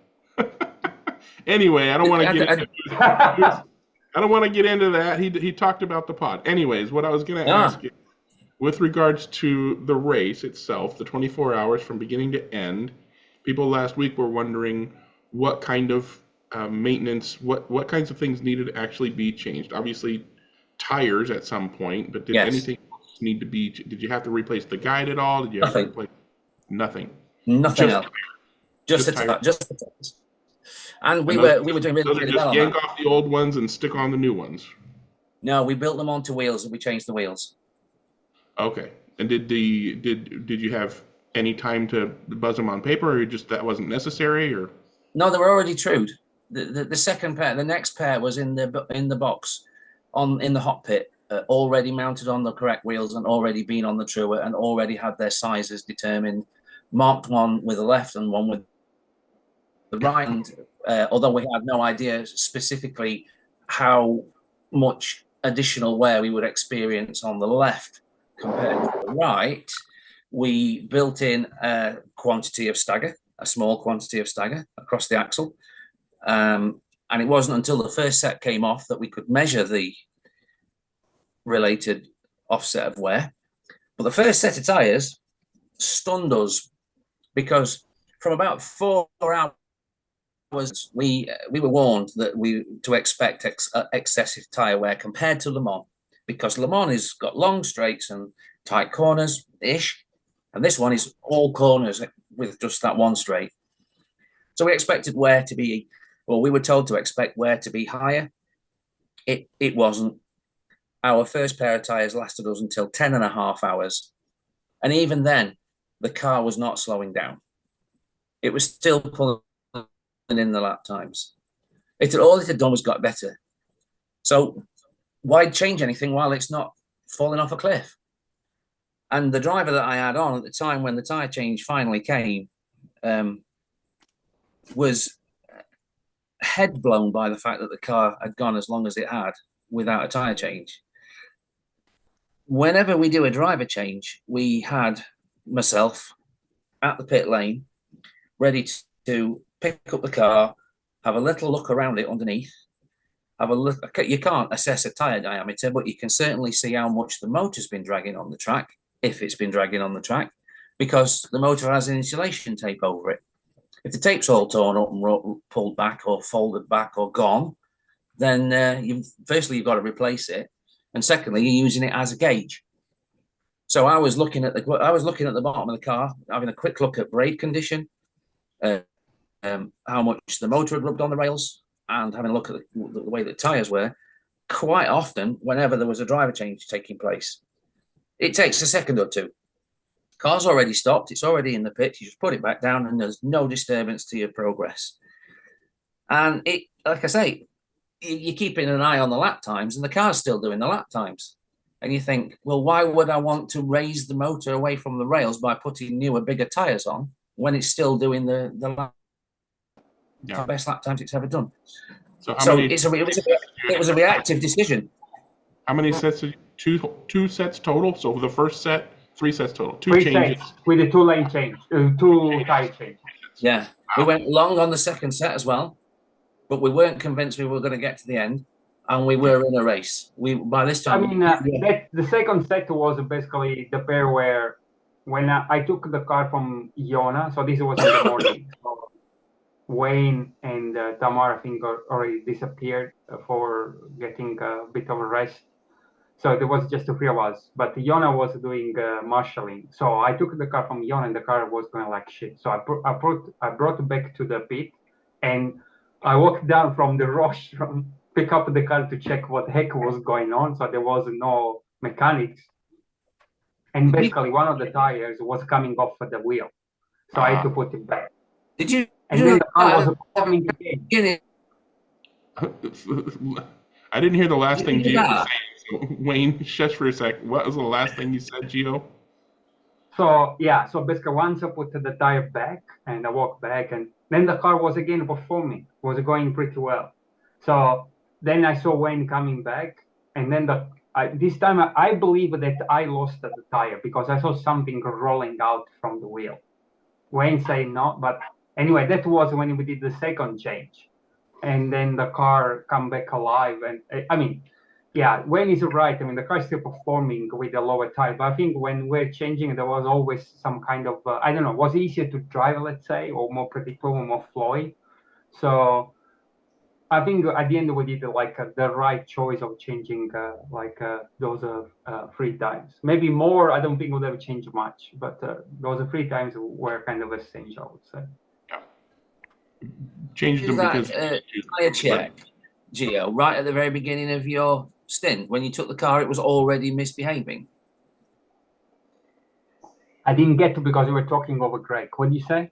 Anyway, I don't want to get into I don't want to get into that. He talked about the pod. Anyways, what I was going to ask you, with regards to the race itself, the 24 hours from beginning to end, people last week were wondering what kind of maintenance, what kinds of things needed to actually be changed. Obviously, tires at some point, but did anything else need to be? Did you have to replace the guide at all? Did you have to replace nothing? Nothing else. Just the tires. And we were doing really well on that. Yank off the old ones and stick on the new ones. No, we built them onto wheels and we changed the wheels. Okay. And did you have any time to buzz them on paper, or just that wasn't necessary, or? No, they were already trued. The second pair, the next pair was in the box, in the hot pit, already mounted on the correct wheels and already been on the truer and already had their sizes determined, marked one with the left and one with the right. And although we had no idea specifically how much additional wear we would experience on the left compared to the right, we built in a quantity of stagger, a small quantity of stagger across the axle. And it wasn't until the first set came off that we could measure the related offset of wear. But the first set of tyres stunned us, because from about 4 hours, we were warned that to expect excessive tyre wear compared to Le Mans, because Le Mans has got long straights and tight corners-ish, and this one is all corners with just that one straight. So we expected wear to be, well, we were told to expect wear to be higher. It wasn't. Our first pair of tyres lasted us until 10.5 hours. And even then, the car was not slowing down. It was still pulling in the lap times. All it had done was got better. So why change anything while it's not falling off a cliff? And the driver that I had on at the time when the tyre change finally came was head blown by the fact that the car had gone as long as it had without a tyre change. Whenever we do a driver change, we had myself at the pit lane, ready to pick up the car, have a little look around it underneath, have a look. You can't assess a tyre diameter, but you can certainly see how much the motor's been dragging on the track, if it's been dragging on the track, because the motor has an insulation tape over it. If the tape's all torn up and pulled back or folded back or gone, then firstly, you've got to replace it. And secondly, you're using it as a gauge. So I was looking at the bottom of the car, having a quick look at brake condition, how much the motor had rubbed on the rails, and having a look at the way the tyres were. Quite often, whenever there was a driver change taking place, it takes a second or two. Car's already stopped, it's already in the pit, you just put it back down and there's no disturbance to your progress. And it, like I say, you're keeping an eye on the lap times and the car's still doing the lap times. And you think, well, why would I want to raise the motor away from the rails by putting newer, bigger tyres on when it's still doing the best lap times it's ever done? So it was a reactive decision. How many sets? Two sets total. So the first set, 3 sets total. Three changes with the 2 lane change, 2 tyre change. Yeah, we went long on the second set as well, but we weren't convinced we were going to get to the end, and we were in a race. By this time, I mean, the second set was basically the pair where when I took the car from Iona, so this was in the morning. So Wayne and Tamara, I think, already disappeared for getting a bit of a rest. So there was just the 3 of us, but Iona was doing marshalling. So I took the car from Iona and the car was going like shit. So I brought it back to the pit and I walked down from the rush, pick up the car to check what the heck was going on. So there was no mechanics. And basically one of the tires was coming off of the wheel. So I had to put it back. Did you? And then the car was performing again. I didn't hear the last thing Gio was saying. So Wayne, shush for a sec. What was the last thing you said, Gio? So yeah, so basically once I put the tire back and I walked back, and then the car was again performing, was going pretty well. So then I saw Wayne coming back, and then this time I believe that I lost the tire because I saw something rolling out from the wheel. Wayne said no, but anyway, that was when we did the second change, and then the car come back alive. And I mean, yeah, Wayne is right. I mean, the car is still performing with the lower tire, but I think when we're changing, there was always some kind of, I don't know, was easier to drive, let's say, or more predictable, more flowy. So I think at the end we did the right choice of changing those 3 times. Maybe more, I don't think would have changed much, but those 3 times were kind of essential, I would say. Yeah. Changed them because tire check, Gio, right at the very beginning of your stint, when you took the car, it was already misbehaving. I didn't get to because we were talking over Greg. What did you say?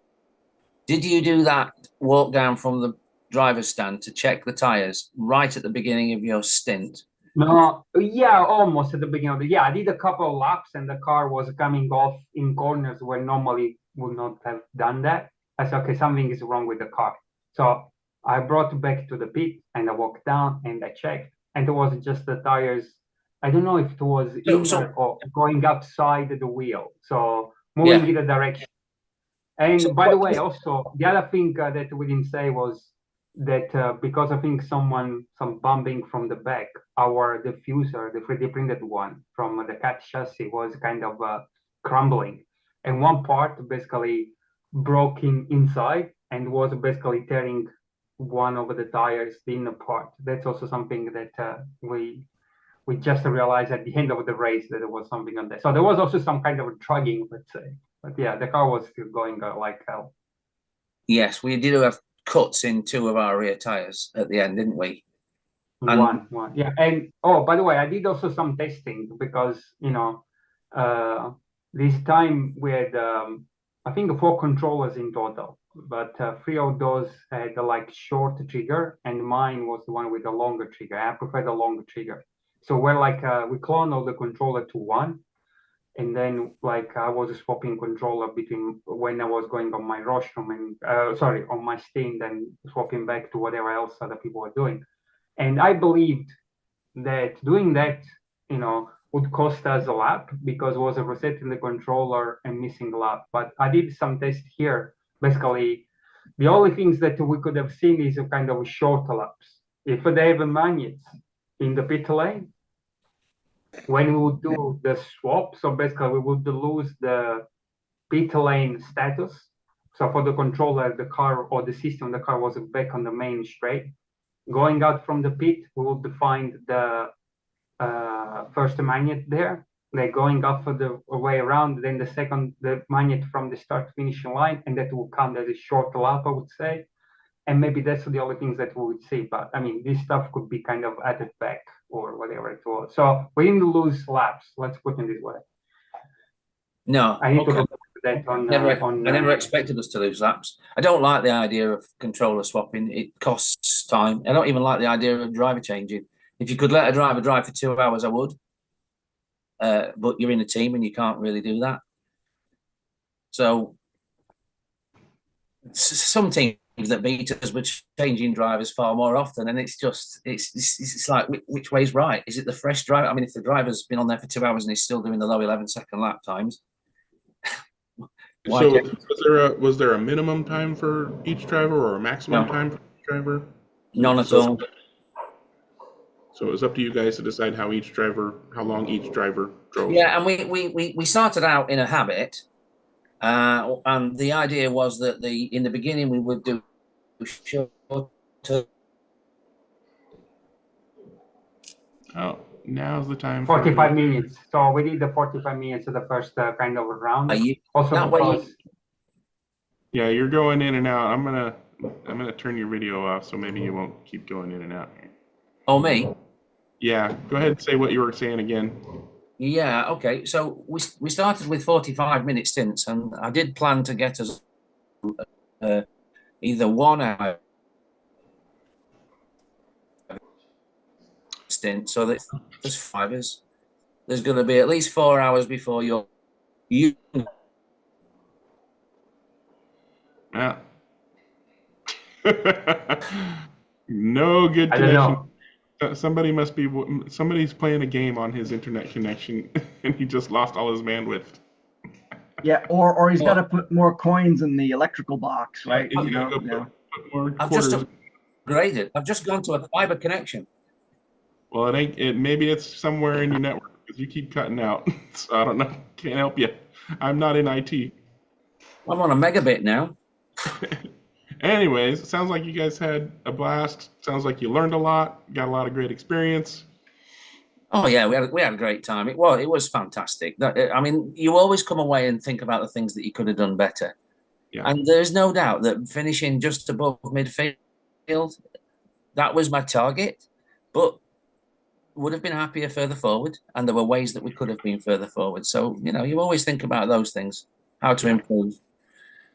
Did you do that walk down from the driver's stand to check the tires right at the beginning of your stint? No, yeah, almost at the beginning of I did a couple of laps and the car was coming off in corners where normally would not have done that. I said, okay, something is wrong with the car. So I brought it back to the pit and I walked down and I checked, and it was just the tires. I don't know if it was inner or going outside the wheel. So moving in the direction. And by the way, also the other thing that we didn't say was that because I think some bumping from the back, our diffuser, the 3D printed one from the CAT chassis, was kind of crumbling, and one part basically broke inside and was basically tearing one of the tires, the inner part. That's also something that we just realized at the end of the race that there was something on there. So there was also some kind of dragging, let's say. But yeah, the car was still going like hell. Yes, we did have cuts in 2 of our rear tires at the end, didn't we? One. Yeah. And by the way, I did also some testing because, this time we had, I think 4 controllers in total, but 3 of those had short trigger, and mine was the one with the longer trigger. I prefer the longer trigger. So we're we cloned all the controller to one. And then like I was swapping controller between when I was going on my rostrum and on my stint and swapping back to whatever else other people were doing. And I believed that doing that, would cost us a lap because it was a resetting the controller and missing a lap. But I did some tests here. Basically, the only things that we could have seen is a kind of short laps. If they have a magnet in the pit lane, when we would do the swap, so basically we would lose the pit lane status. So for the controller, the car or the system, the car was back on the main straight. Going out from the pit, we would find the first magnet there. Like going up for the way around, then the magnet from the start finishing line, and that will count as a short lap, I would say. And maybe that's the only things that we would see. But I mean, this stuff could be kind of added back or whatever it was. So we didn't lose laps. Let's put it this way. No, I need to okay. look at that on. I never expected us to lose laps. I don't like the idea of controller swapping. It costs time. I don't even like the idea of driver changing. If you could let a driver drive for 2 hours, I would. But you're in a team and you can't really do that. So some teams that beat us were changing drivers far more often, and it's like which way's right? Is it the fresh driver? I mean, if the driver's been on there for 2 hours and he's still doing the low 11-second lap times. So was there a minimum time for each driver or a maximum time for each driver? None at all. So it was up to you guys to decide how long each driver drove. Yeah, and we started out in a habit, and the idea was that in the beginning we would do shorter. Oh, now's the time. 45 minutes. So we did the 45 minutes of the first kind of round. Yeah, you're going in and out. I'm gonna turn your video off so maybe you won't keep going in and out. Oh, me? Yeah, go ahead and say what you were saying again. Yeah, okay. So we started with 45-minute stints, and I did plan to get us either 1 hour stint, so that there's 5 hours. There's going to be at least 4 hours before you. Yeah. No good I don't connection. know. Somebody's playing a game on his internet connection, and he just lost all his bandwidth. Yeah, or he's got to put more coins in the electrical box, right? Put more quarters. I've just upgraded. I've just gone to a fiber connection. Well, maybe it's somewhere in your network because you keep cutting out. So I don't know. Can't help you. I'm not in IT. I'm on a megabit now. Anyways, it sounds like you guys had a blast. Sounds like you learned a lot, got a lot of great experience. Oh yeah, we had a great time. It was fantastic. I mean, you always come away and think about the things that you could have done better. Yeah. And there's no doubt that finishing just above midfield, that was my target, but would have been happier further forward. And there were ways that we could have been further forward. So, you always think about those things, how to improve.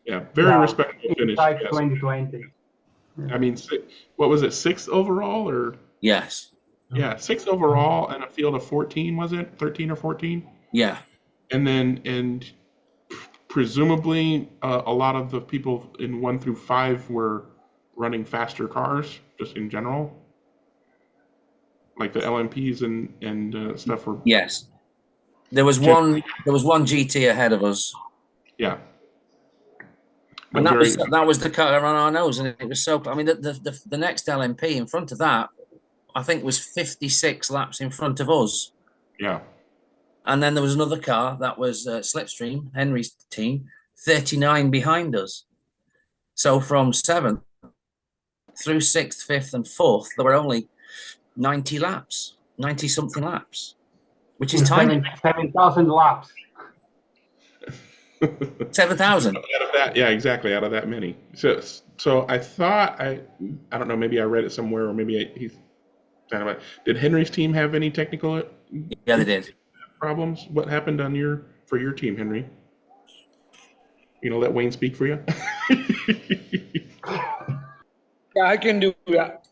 Yeah, very respectable finish. Yes. 2020. I mean, what was it, 6th overall or? Yes. Yeah, 6th overall and a field of 14, was it? 13 or 14? Yeah. And presumably a lot of the people in 1 through 5 were running faster cars, just in general. Like the LMPs and stuff were. Yes. There was one GT ahead of us. Yeah. And that was the car on our nose, and it was so. I mean, the next LMP in front of that, I think, was 56 laps in front of us. Yeah. And then there was another car that was Slipstream, Henry's team, 39 behind us. So from 7th through 6th, 5th, and 4th, there were only 90 laps, 90-something laps, which is tiny. 7,000 laps. 7,000. Out of that, yeah, exactly. Out of that many. So I thought I don't know. Maybe I read it somewhere, or maybe he's talking about. Did Henry's team have any technical? Yeah, they did. Problems. What happened for your team, Henry? Let Wayne speak for you. Yeah, I can do that.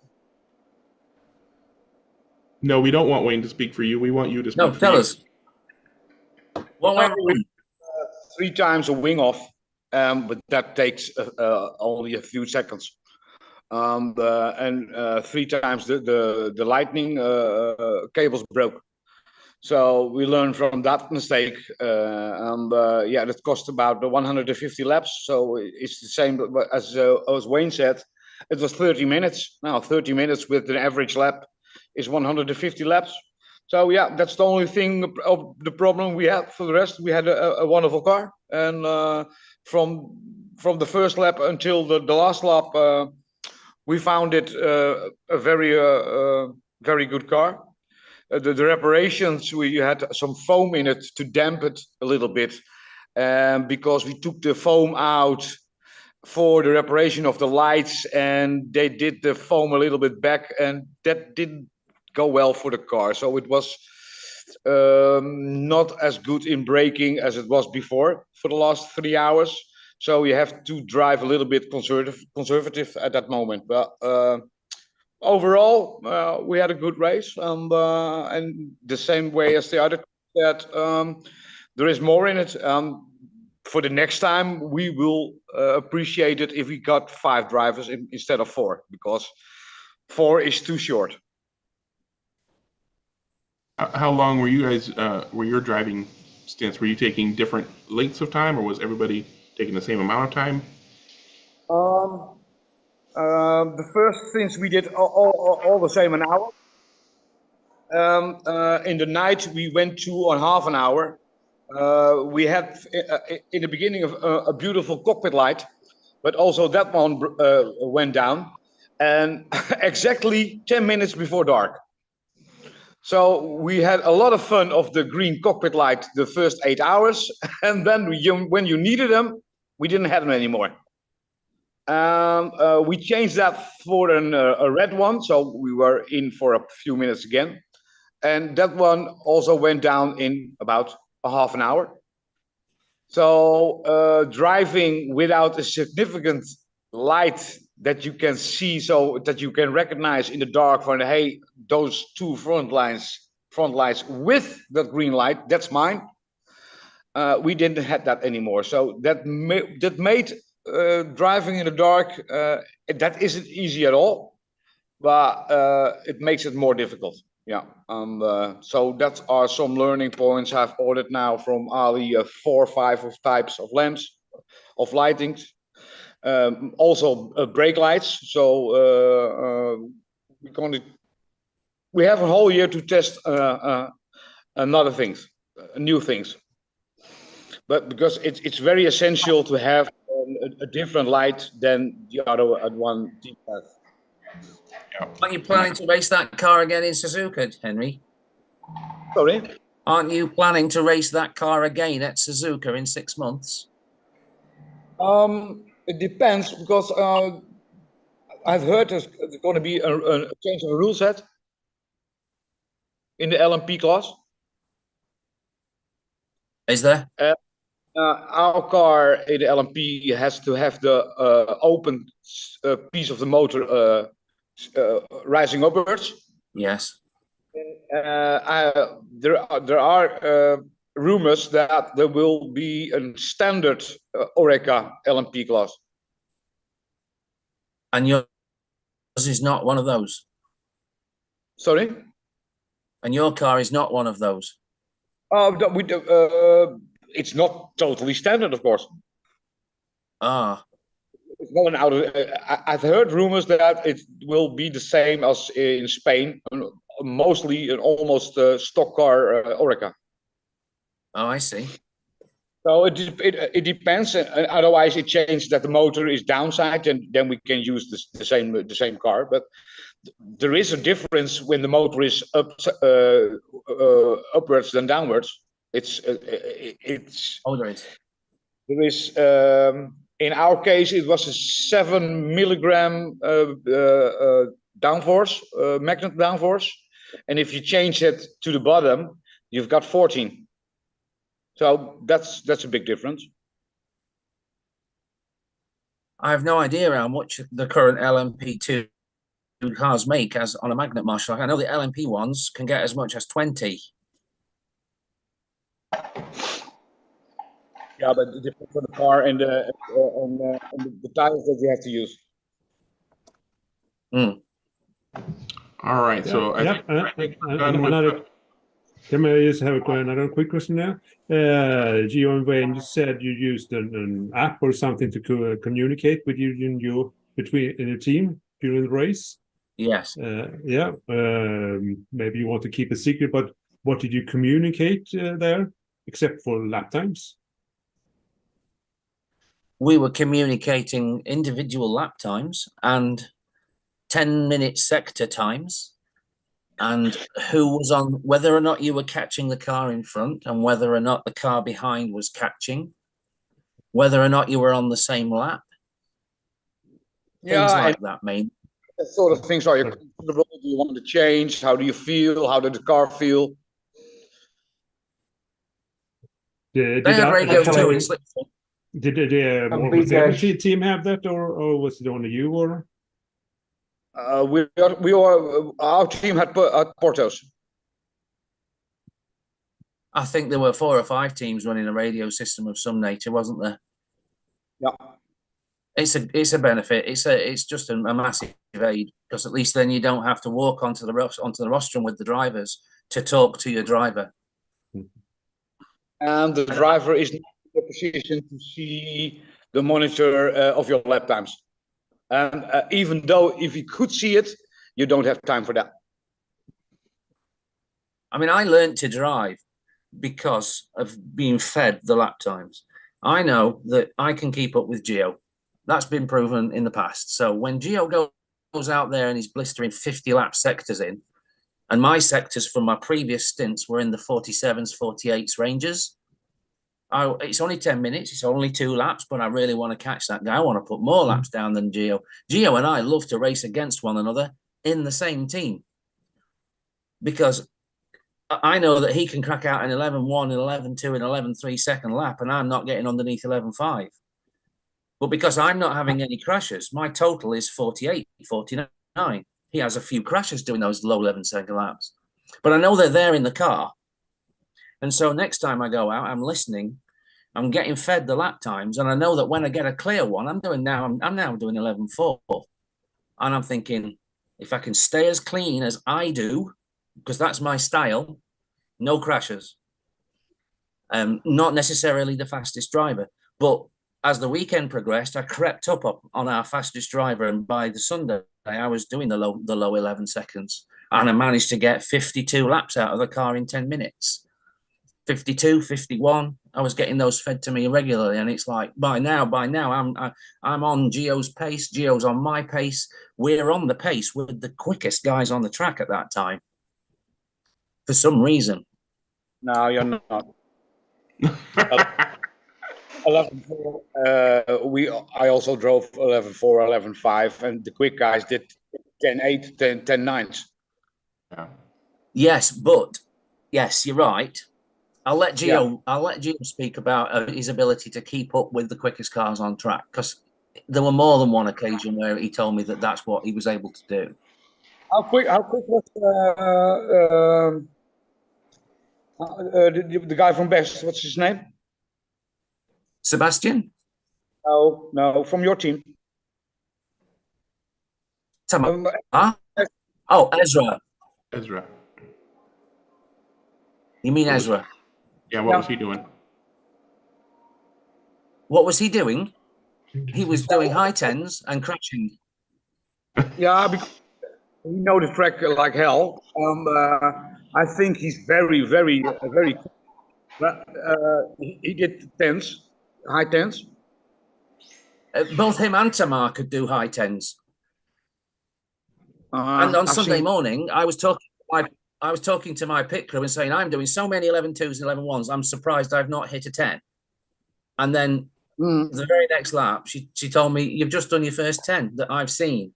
No, we don't want Wayne to speak for you. We want you to speak. No, tell us. What went Well, wrong? 3 times a wing off, but that takes only a few seconds. And 3 times the lightning cables broke. So we learned from that mistake, yeah, that cost about 150 laps. So it's the same as Wayne said. It was 30 minutes. Now 30 minutes with an average lap is 150 laps. So yeah, that's the only thing of the problem we had. For the rest, we had a wonderful car, and from the first lap until the last lap, we found it a very good car. The reparations, we had some foam in it to damp it a little bit, because we took the foam out for the reparation of the lights, and they did the foam a little bit back, and that didn't go well for the car. So it was not as good in braking as it was before for the last 3 hours. So you have to drive a little bit conservative at that moment. But overall, we had a good race, and the same way as the other, that there is more in it. For the next time, we will appreciate it if we got 5 drivers instead of 4, because 4 is too short. How long were you guys, were your driving stints? Were you taking different lengths of time, or was everybody taking the same amount of time? The first things we did all the same an hour. In the night, we went to on half an hour. We had in the beginning of a beautiful cockpit light, but also that one went down, and exactly 10 minutes before dark. So we had a lot of fun of the green cockpit light the first 8 hours, and then when you needed them, we didn't have them anymore. We changed that for a red one, so we were in for a few minutes again, and that one also went down in about a half an hour. So driving without a significant light that you can see, so that you can recognize in the dark from, hey, those 2 front lights with that green light, that's mine. We didn't have that anymore. So that made driving in the dark, that isn't easy at all, but it makes it more difficult. Yeah, so that are some learning points I've ordered now from Ali, 4 or 5 of types of lamps, of lightings. Also brake lights. So we have a whole year to test another things, new things. But because it's very essential to have a different light than the other one. Aren't you planning to race that car again in Suzuka, Henry? Sorry? Aren't you planning to race that car again at Suzuka in 6 months? It depends, because I've heard there's going to be a change of rule set in the LMP class. Is there? Our car in the LMP has to have the open piece of the motor rising upwards. Yes. There are rumors that there will be a standard Oreca LMP class. And yours is not one of those? Sorry? And your car is not one of those? It's not totally standard, of course. Ah. It's not an out of, I've heard rumors that it will be the same as in Spain, mostly an almost stock car Oreca. Oh, I see. So it depends. Otherwise, it changes that the motor is downside, and then we can use the same car. But there is a difference when the motor is upwards than downwards. It's Oh, there is. There is. In our case, it was a 7 milligram downforce, magnet downforce, and if you change it to the bottom, you've got 14. So that's a big difference. I have no idea how much the current LMP2 cars make as on a magnet marshal. I know the LMP ones can get as much as 20. Yeah, but it depends on the car and the tires that you have to use. All right, so I think we're done with another. Can I just have another quick question now? Gio and Wayne, you said you used an app or something to communicate with you in your team during the race. Yes. Yeah. Maybe you want to keep a secret, but what did you communicate there, except for lap times? We were communicating individual lap times and 10-minute sector times, and who was on, whether or not you were catching the car in front and whether or not the car behind was catching, whether or not you were on the same lap. Things like that, mate. That sort of things. Are you comfortable? Do you want to change? How do you feel? How did the car feel? They had radios too. Did was the team have that, or was it only you? Or our team had Portos. I think there were 4 or 5 teams running a radio system of some nature, wasn't there? Yeah. It's a benefit. It's just a massive aid, because at least then you don't have to walk onto the rostrum with the drivers to talk to your driver. And the driver is not in a position to see the monitor of your lap times. And even though if you could see it, you don't have time for that. I mean, I learned to drive because of being fed the lap times. I know that I can keep up with Gio. That's been proven in the past. So when Gio goes out there and he's blistering 50 lap sectors in, and my sectors from my previous stints were in the 47s, 48s ranges, it's only 10 minutes, it's only 2 laps, but I really want to catch that guy. I want to put more laps down than Gio. Gio and I love to race against one another in the same team, because I know that he can crack out an 11.1, an 11.2, an 11.3 second lap, and I'm not getting underneath 11.5. But because I'm not having any crashes, my total is 48, 49. He has a few crashes doing those low 11-second laps. But I know they're there in the car. And so next time I go out, I'm listening, I'm getting fed the lap times, and I know that when I get a clear one, I'm now doing 11.4. And I'm thinking, if I can stay as clean as I do, because that's my style, no crashes. Not necessarily the fastest driver, but as the weekend progressed, I crept up on our fastest driver, and by the Sunday, I was doing the low 11 seconds, and I managed to get 52 laps out of the car in 10 minutes. 52, 51. I was getting those fed to me regularly, and it's like by now, I'm on Gio's pace. Gio's on my pace. We're on the pace with the quickest guys on the track at that time. For some reason. No, you're not. 11.4. I also drove 11.4, 11.5, and the quick guys did 10.8, 10.9s. Yeah. Yes, but yes, you're right. I'll let Gio speak about his ability to keep up with the quickest cars on track, because there were more than one occasion where he told me that that's what he was able to do. How quick was the guy from Best? What's his name? Sebastian? No, from your team. Oh, Ezra. Ezra. You mean Ezra? Yeah, what was he doing? What was he doing? He was doing high tens and crashing. Yeah, because he knows the track like hell. I think he's very, very, very. He did tens, high tens. Both him and Tamar could do high tens. And on Sunday morning, I was talking to my pit crew and saying, I'm doing so many 11.2s and 11.1s. I'm surprised I've not hit a 10. And then the very next lap, she told me, you've just done your first 10 that I've seen.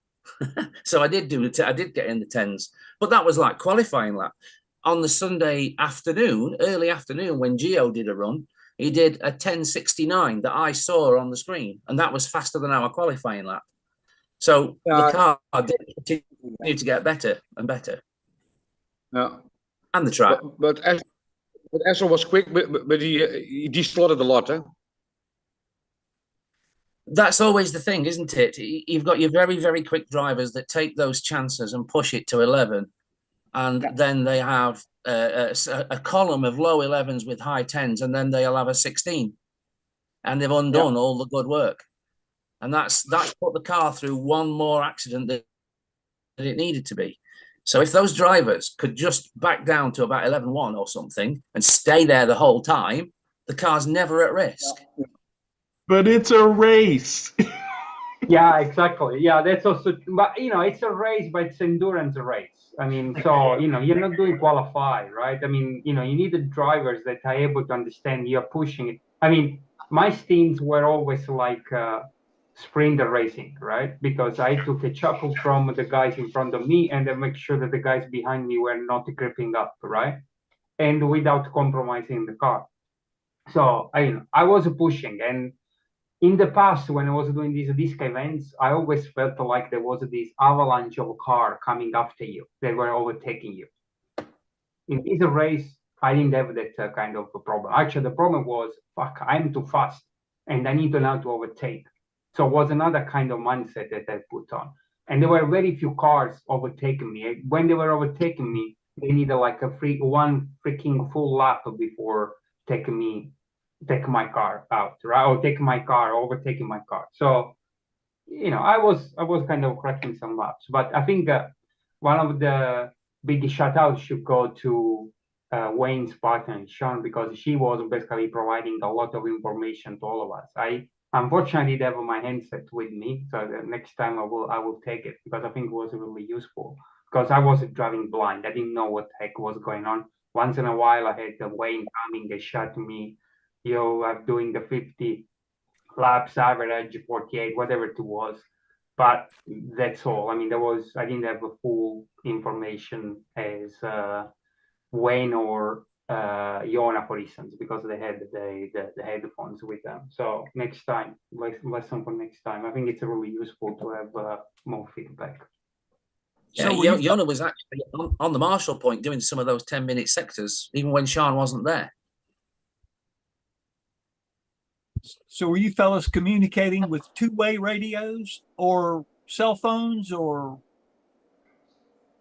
So I did I did get in the 10s, but that was like qualifying lap. On the Sunday afternoon, early afternoon, when Gio did a run, he did a 10.69 that I saw on the screen, and that was faster than our qualifying lap. So the car did continue to get better and better. Yeah, and the track. But Ezra was quick, but he slotted a lot. That's always the thing, isn't it? You've got your very, very quick drivers that take those chances and push it to 11. And then they have a column of low 11s with high 10s, and then they'll have a 16. And they've undone all the good work. And that's put the car through one more accident than it needed to be. So if those drivers could just back down to about 11.1 or something and stay there the whole time, the car's never at risk. But it's a race. Yeah, exactly. Yeah, that's also, but it's a race, but it's endurance race. I mean, so you're not doing qualify, right? I mean, you need the drivers that are able to understand you're pushing it. I mean, my stints were always like sprinter racing, right? Because I took a chuckle from the guys in front of me and then make sure that the guys behind me were not gripping up, right? And without compromising the car. So I was pushing, and in the past, when I was doing these disc events, I always felt like there was this avalanche of car coming after you. They were overtaking you. In this race, I didn't have that kind of a problem. Actually, the problem was, fuck, I'm too fast, and I need to learn to overtake. So it was another kind of mindset that I put on. And there were very few cars overtaking me. When they were overtaking me, they needed like one freaking full lap before take my car out, right? Or overtaking my car. So, I was kind of cracking some laps. But I think one of the big shout outs should go to Wayne's partner, Sean, because she was basically providing a lot of information to all of us. I unfortunately didn't have my handset with me, so the next time I will take it, because I think it was really useful. Because I was driving blind. I didn't know what the heck was going on. Once in a while, I had Wayne coming and shot me, I'm doing the 50 laps average, 48, whatever it was. But that's all. I mean, I didn't have a full information as Wayne or Yona, for instance, because they had the headphones with them. So next time, lesson for next time. I think it's really useful to have more feedback. Yeah, So Yona was actually on the Marshall Point doing some of those 10-minute sectors, even when Sean wasn't there. So were you fellas communicating with two-way radios or cell phones or?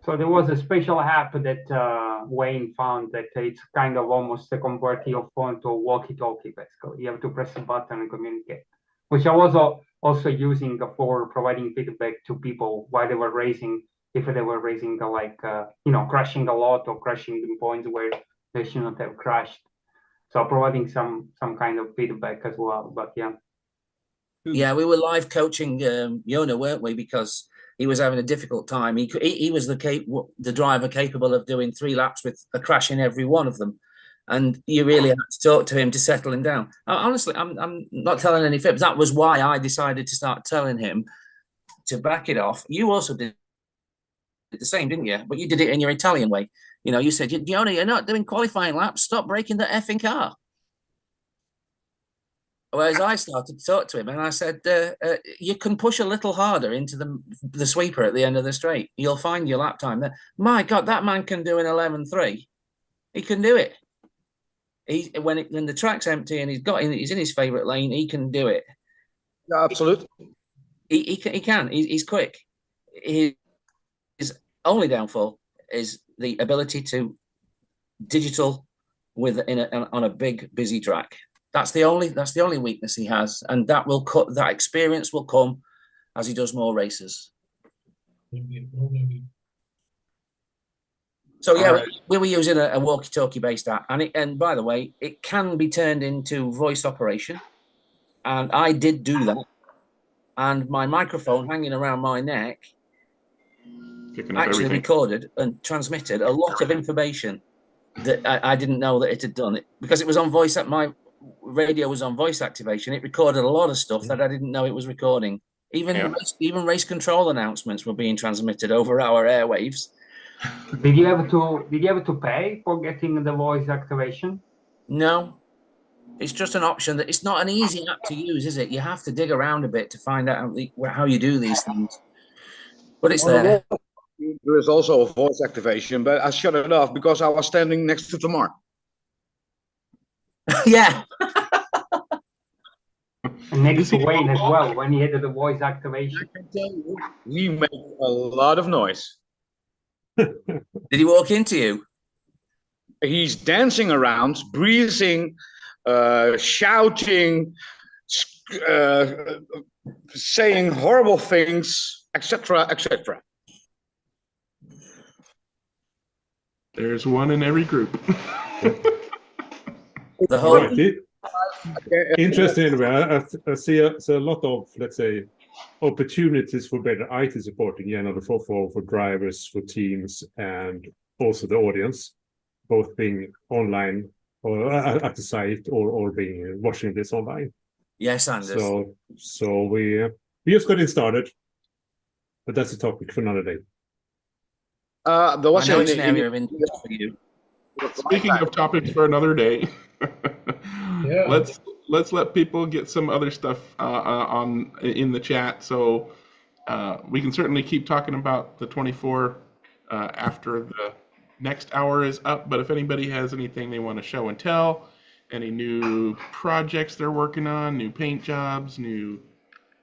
So there was a special app that Wayne found that it's kind of almost a convert your phone to a walkie-talkie, basically. You have to press a button and communicate, which I was also using for providing feedback to people while they were racing, if they were racing crashing a lot or crashing in points where they should not have crashed. So providing some kind of feedback as well, but yeah. Yeah, we were live coaching Yona, weren't we? Because he was having a difficult time. He was the driver capable of doing 3 laps with a crash in every one of them, and you really had to talk to him to settle him down. Honestly, I'm not telling any fibs. That was why I decided to start telling him to back it off. You also did the same, didn't you? But you did it in your Italian way. You said, Yona, you're not doing qualifying laps. Stop breaking the effing car. Whereas I started to talk to him and I said, you can push a little harder into the sweeper at the end of the straight. You'll find your lap time there. My God, that man can do an 11.3. He can do it. When the track's empty and he's in his favourite lane, he can do it. Yeah, absolutely. He can. He's quick. His only downfall is the ability to digital on a big busy track. That's the only weakness he has, and that experience will come as he does more races. So yeah, we were using a walkie-talkie based app, and by the way, it can be turned into voice operation, and I did do that. And my microphone hanging around my neck actually recorded and transmitted a lot of information that I didn't know that it had done it, because it was on voice. My radio was on voice activation. It recorded a lot of stuff that I didn't know it was recording. Even race control announcements were being transmitted over our airwaves. Did you have to pay for getting the voice activation? No, it's just an option. That it's not an easy app to use, is it? You have to dig around a bit to find out how you do these things. But it's there. There is also a voice activation, but I shut it off because I was standing next to Tamar. Yeah. And next Is to he Wayne as local? well, when he had the voice I activation. can tell you, he made a lot of noise. Did he walk into you? He's dancing around, breathing, shouting, uh, saying horrible things, etc., etc. There's one in every group. The All whole right. Interesting. Anyway, I see a lot of, let's say, opportunities for better IT supporting, for drivers, for teams, and also the audience, both being online or at the site or being watching this online. yes, Anders. So we just got it started, but that's a topic for another day. There was I know an, it's an area of interest for you. Speaking of topics for another day, Yeah. let's let people get some other stuff on in the chat. So we can certainly keep talking about the 24 after the next hour is up. But if anybody has anything they want to show and tell, any new projects they're working on, new paint jobs, new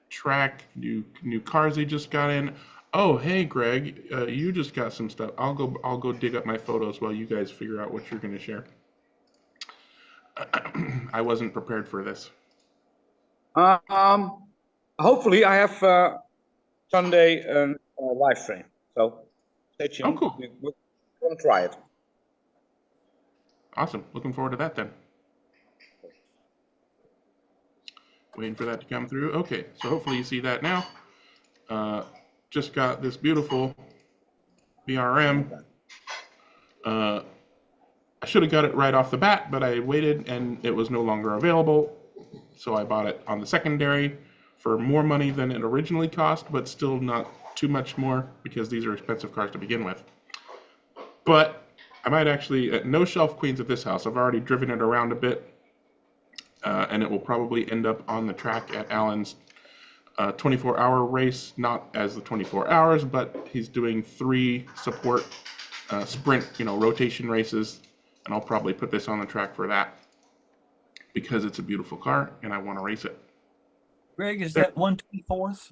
track, new cars they just got in. Oh, hey, Greg, you just got some stuff. I'll go dig up my photos while you guys figure out what you're going to share. I wasn't prepared for this. Hopefully, I have Sunday a live stream. So stay tuned. Oh, cool. We're going to try it. Awesome. Looking forward to that then. Waiting for that to come through. Okay, so hopefully you see that now. Just got this beautiful BRM. I should have got it right off the bat, but I waited and it was no longer available. So I bought it on the secondary for more money than it originally cost, but still not too much more because these are expensive cars to begin with. But I might actually, no shelf queens at this house. I've already driven it around a bit. And it will probably end up on the track at Alan's 24-hour race, not as the 24 hours, but he's doing 3 support sprint, rotation races, and I'll probably put this on the track for that because it's a beautiful car and I want to race it. Greg, is that 124th?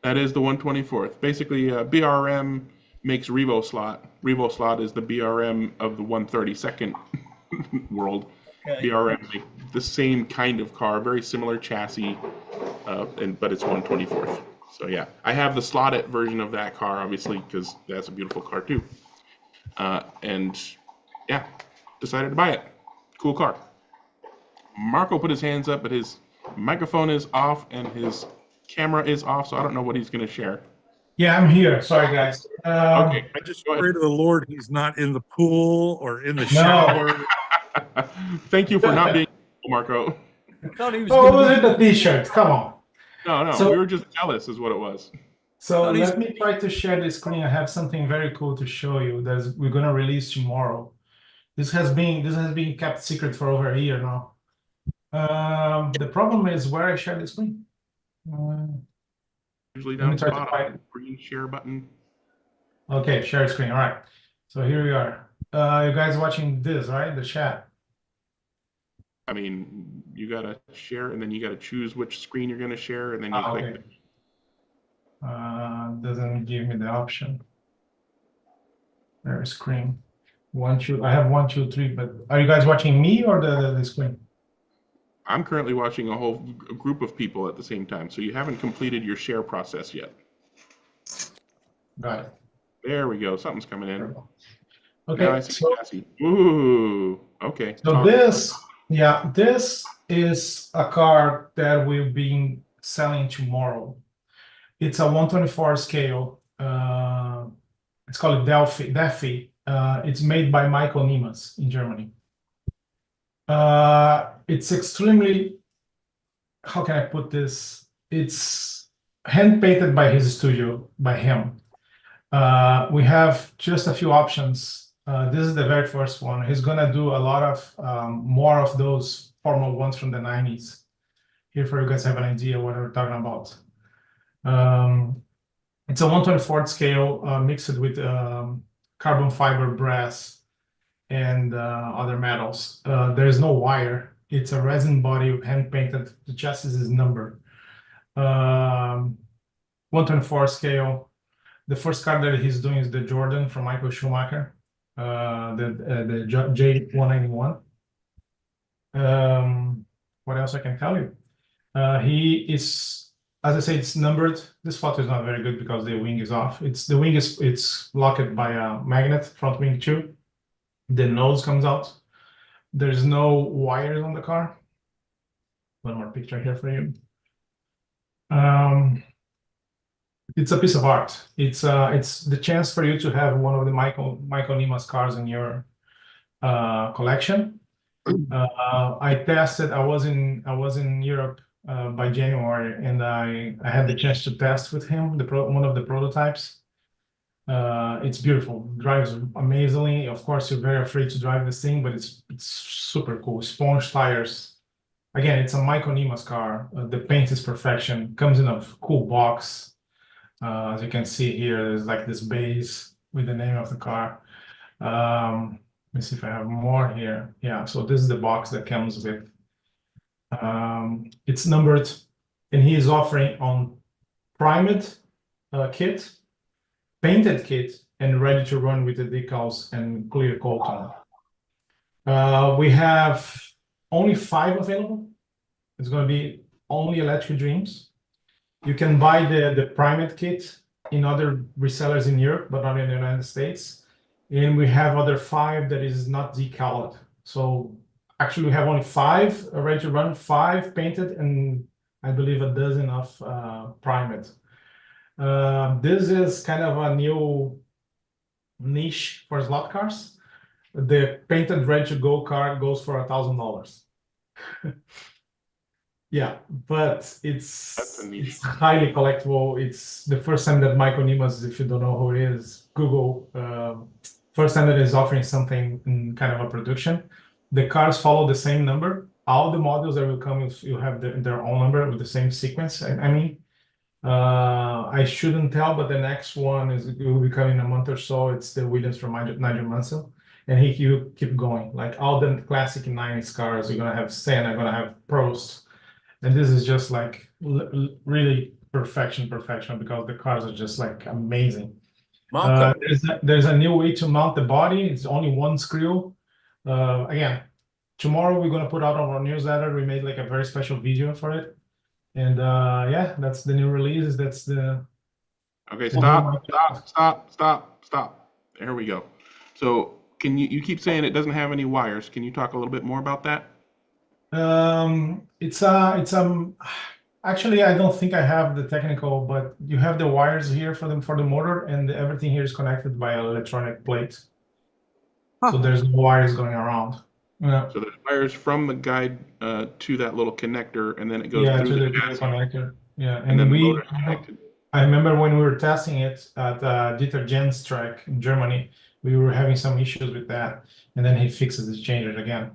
That is the 124th. Basically, BRM makes Revo Slot. Revo Slot is the BRM of the 132nd world. Okay. BRM, the same kind of car, very similar chassis, but it's 124th. So yeah, I have the slotted version of that car, obviously, because that's a beautiful car too. And yeah, decided to buy it. Cool car. Marco put his hands up, but his microphone is off and his camera is off, so I don't know what he's going to share. Yeah, I'm here. Sorry, guys. Okay, I just go ahead. Pray to the Lord he's not in the pool or in the shower. Thank you for not being Marco. I thought he was Oh, gonna was be- it the t-shirt? Come on. No, So- we were just jealous is what it was. So But he's- let me try to share the screen. I have something very cool to show you that we're gonna release tomorrow. This has been kept secret for over a year now. The problem is where I share the screen. Usually Let me down at the try to bottom, find- green share button. Okay, share screen. All right. So here we are. You guys watching this, right? The chat. I mean, you gotta share, and then you gotta choose which screen you're gonna share, and then you click. Okay. Doesn't give me the option. There's screen. 1, 2. I have 1, 2, 3. But are you guys watching me or the screen? I'm currently watching a whole group of people at the same time, so you haven't completed your share process yet. Got it. There we go. Something's coming in. Now I Okay. see So, Cassie. Ooh. Okay. so talk. this is a car that we'll be selling tomorrow. It's a 124 scale. It's called Delphi. It's made by Michael Niemann in Germany. It's extremely, how can I put this? It's hand painted by his studio, by him. We have just a few options. This is the very first one. He's gonna do a lot of more of those Formula 1s from the 90s. Here for you guys have an idea what we're talking about. It's a 124 scale mixed with carbon fiber brass and other metals. There is no wire It's a resin body, hand painted. The chassis is numbered. 1/24 scale. The first car that he's doing is the Jordan from Michael Schumacher, the J191. What else I can tell you? He is, as I say, it's numbered. This photo is not very good because the wing is off. The wing it's locked by a magnet, front wing too. The nose comes out. There's no wires on the car. One more picture here for you. It's a piece of art. It's the chance for you to have one of the Michael Nimas cars in your collection. I tested. I was in Europe by January, and I had the chance to test with him one of the prototypes. It's beautiful. Drives amazingly. Of course, you're very afraid to drive this thing, but it's super cool. Sponge tires. Again, it's a Michael Nimas car. The paint is perfection. Comes in a cool box. As you can see here, there's like this base with the name of the car. Let me see if I have more here. Yeah, so this is the box that comes with. It's numbered, and he is offering on primed kit, painted kit, and ready to run with the decals and clear coat on. We have only 5 available. It's going to be only Electric Dreams. You can buy the primed kit in other resellers in Europe, but not in the United States. And we have other 5 that is not decaled. So actually we have only 5 ready to run, 5 painted, and I believe a dozen of primed. This is kind of a new niche for slot cars. The painted ready to go car goes for $1,000. Yeah, but it's highly collectible. It's the first time that Michael Nimas, if you don't know who he is, Google. First time that is offering something in kind of a production. The cars follow the same number. All the models that will come, you have their own number with the same sequence. I mean, I shouldn't tell, but the next one will be coming in a month or so. It's the Williams from Nigel Mansell, and you keep going. Like all the classic 90s cars, you're gonna have Senna, you're gonna have Prost. And this is just like really perfection, because the cars are just like amazing. There's a new way to mount the body. It's only one screw. Again, tomorrow we're gonna put out on our newsletter. We made like a very special video for it. And yeah, that's the new release. That's the. Okay, stop. There we go. So you keep saying it doesn't have any wires. Can you talk a little bit more about that? Actually, I don't think I have the technical, but you have the wires here for the motor, and everything here is connected by an electronic plate. So there's no wires going around. Yeah. So there's wires from the guide to that little connector, and then it goes through the connector. Yeah, and then the motor is connected. I remember when we were testing it at Dieter Jens track in Germany, we were having some issues with that, and then he fixes it, changes it again.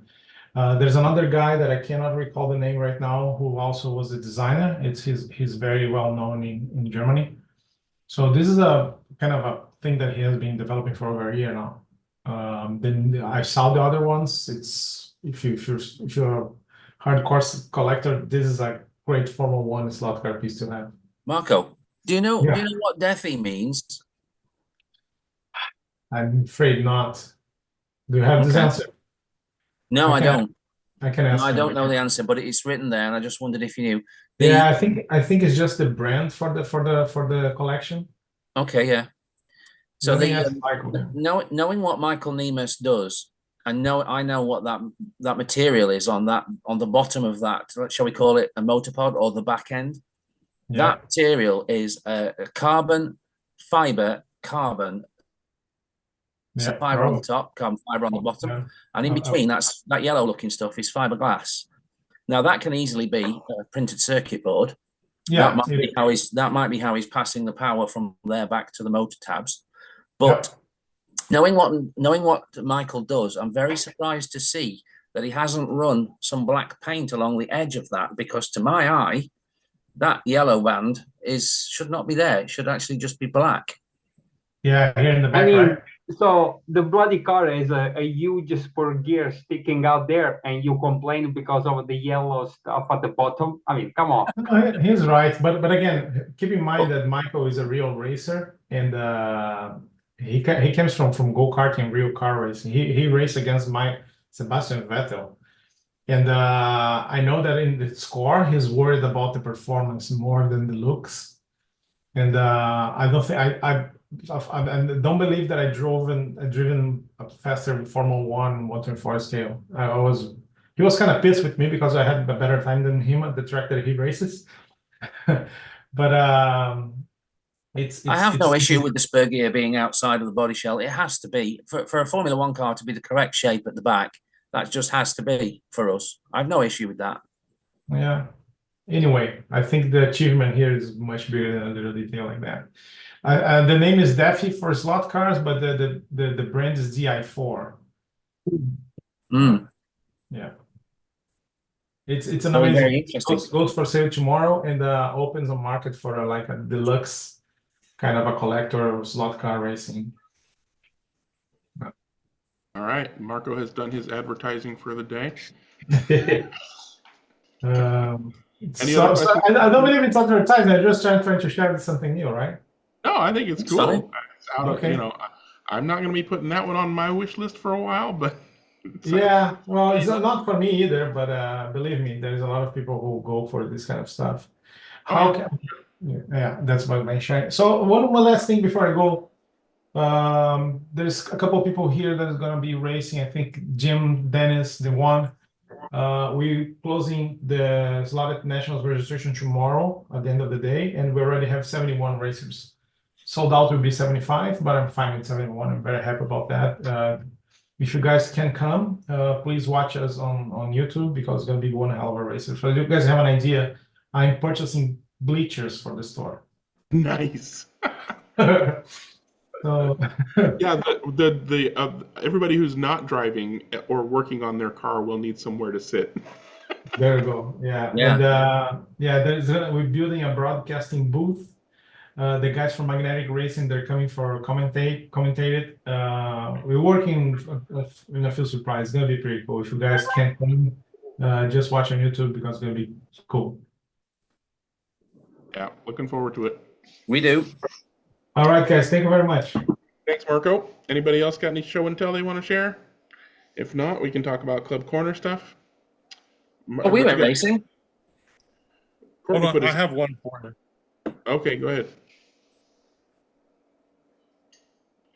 There's another guy that I cannot recall the name right now, who also was a designer. He's very well known in Germany. So this is a kind of a thing that he has been developing for over a year now. Then I saw the other ones. It's if you're a hardcore collector, this is a great Formula 1 slot car piece to have. Marco, do you know what Defi means? I'm afraid not. Do you have this answer? No, I don't. I can answer. No, I don't know the answer, but it's written there, and I just wondered if you knew. Yeah, I think it's just the brand for the collection. Okay, yeah. So knowing what Michael Nimas does, I know what that material is on the bottom of that. Shall we call it a motor pod or the back end? Yeah. That material is a carbon fiber carbon. So fiber on the top, carbon fiber on the bottom, and in between that yellow looking stuff is fiberglass. Now that can easily be a printed circuit board. Yeah, that might be how he's passing the power from there back to the motor tabs. But knowing what Michael does, I'm very surprised to see that he hasn't run some black paint along the edge of that, because to my eye, that yellow band should not be there. It should actually just be black. Yeah, here in the back. So the bloody car is a huge spur gear sticking out there, and you complain because of the yellow stuff at the bottom. I mean, come on. No, he's right, but again, keep in mind that Michael is a real racer, and he comes from go-karting, real car racing. He raced against Sebastian Vettel, and I know that in the score he's worried about the performance more than the looks. And I don't think I don't believe that I've driven faster with Formula One 124 scale. He was kind of pissed with me because I had a better time than him at the track that he races. But I have no issue with the spur gear being outside of the body shell. It has to be for a Formula One car to be the correct shape at the back. That just has to be for us. I have no issue with that. Yeah. Anyway, I think the achievement here is much bigger than a little detail like that. The name is Daffy for slot cars, but the brand is DI4. Mm. Yeah. It's an Very, amazing. very interesting. Goes for sale tomorrow and opens a market for like a deluxe kind of a collector of slot car racing. All right, Marco has done his advertising for the day. Any other questions? I don't believe it's advertising. I'm just trying to share something new, right? No, I think it's cool. It's out of, Okay. I'm not going to be putting that one on my wish list for a while, but Yeah, well, it's not for me either, but believe me, there's a lot of people who go for this kind of stuff. Yeah, that's my shine. So one last thing before I go. There's a couple of people here that is going to be racing. I think Jim, Dennis, the one. We're closing the slotted nationals registration tomorrow at the end of the day, and we already have 71 racers. Sold out will be 75, but I'm fine with 71. I'm very happy about that. If you guys can come, please watch us on YouTube because it's going to be one hell of a racer. So you guys have an idea, I'm purchasing bleachers for the store. nice. So Yeah, the everybody who's not driving or working on their car will need somewhere to sit. there you go. Yeah. Yeah. And we're building a broadcasting booth. The guys from Magnetic Racing, they're coming for commentated. We're working in a few surprise. It's gonna be pretty cool. If you guys can't come, just watch on YouTube because it's gonna be cool. Yeah, looking forward to it. We do. All right, guys. Thank you very much. Thanks, Marco. Anybody else got any show and tell they want to share? If not, we can talk about Club Corner stuff. Oh, we went racing. Courtney Hold put on, I his- have one for you. Okay, go ahead.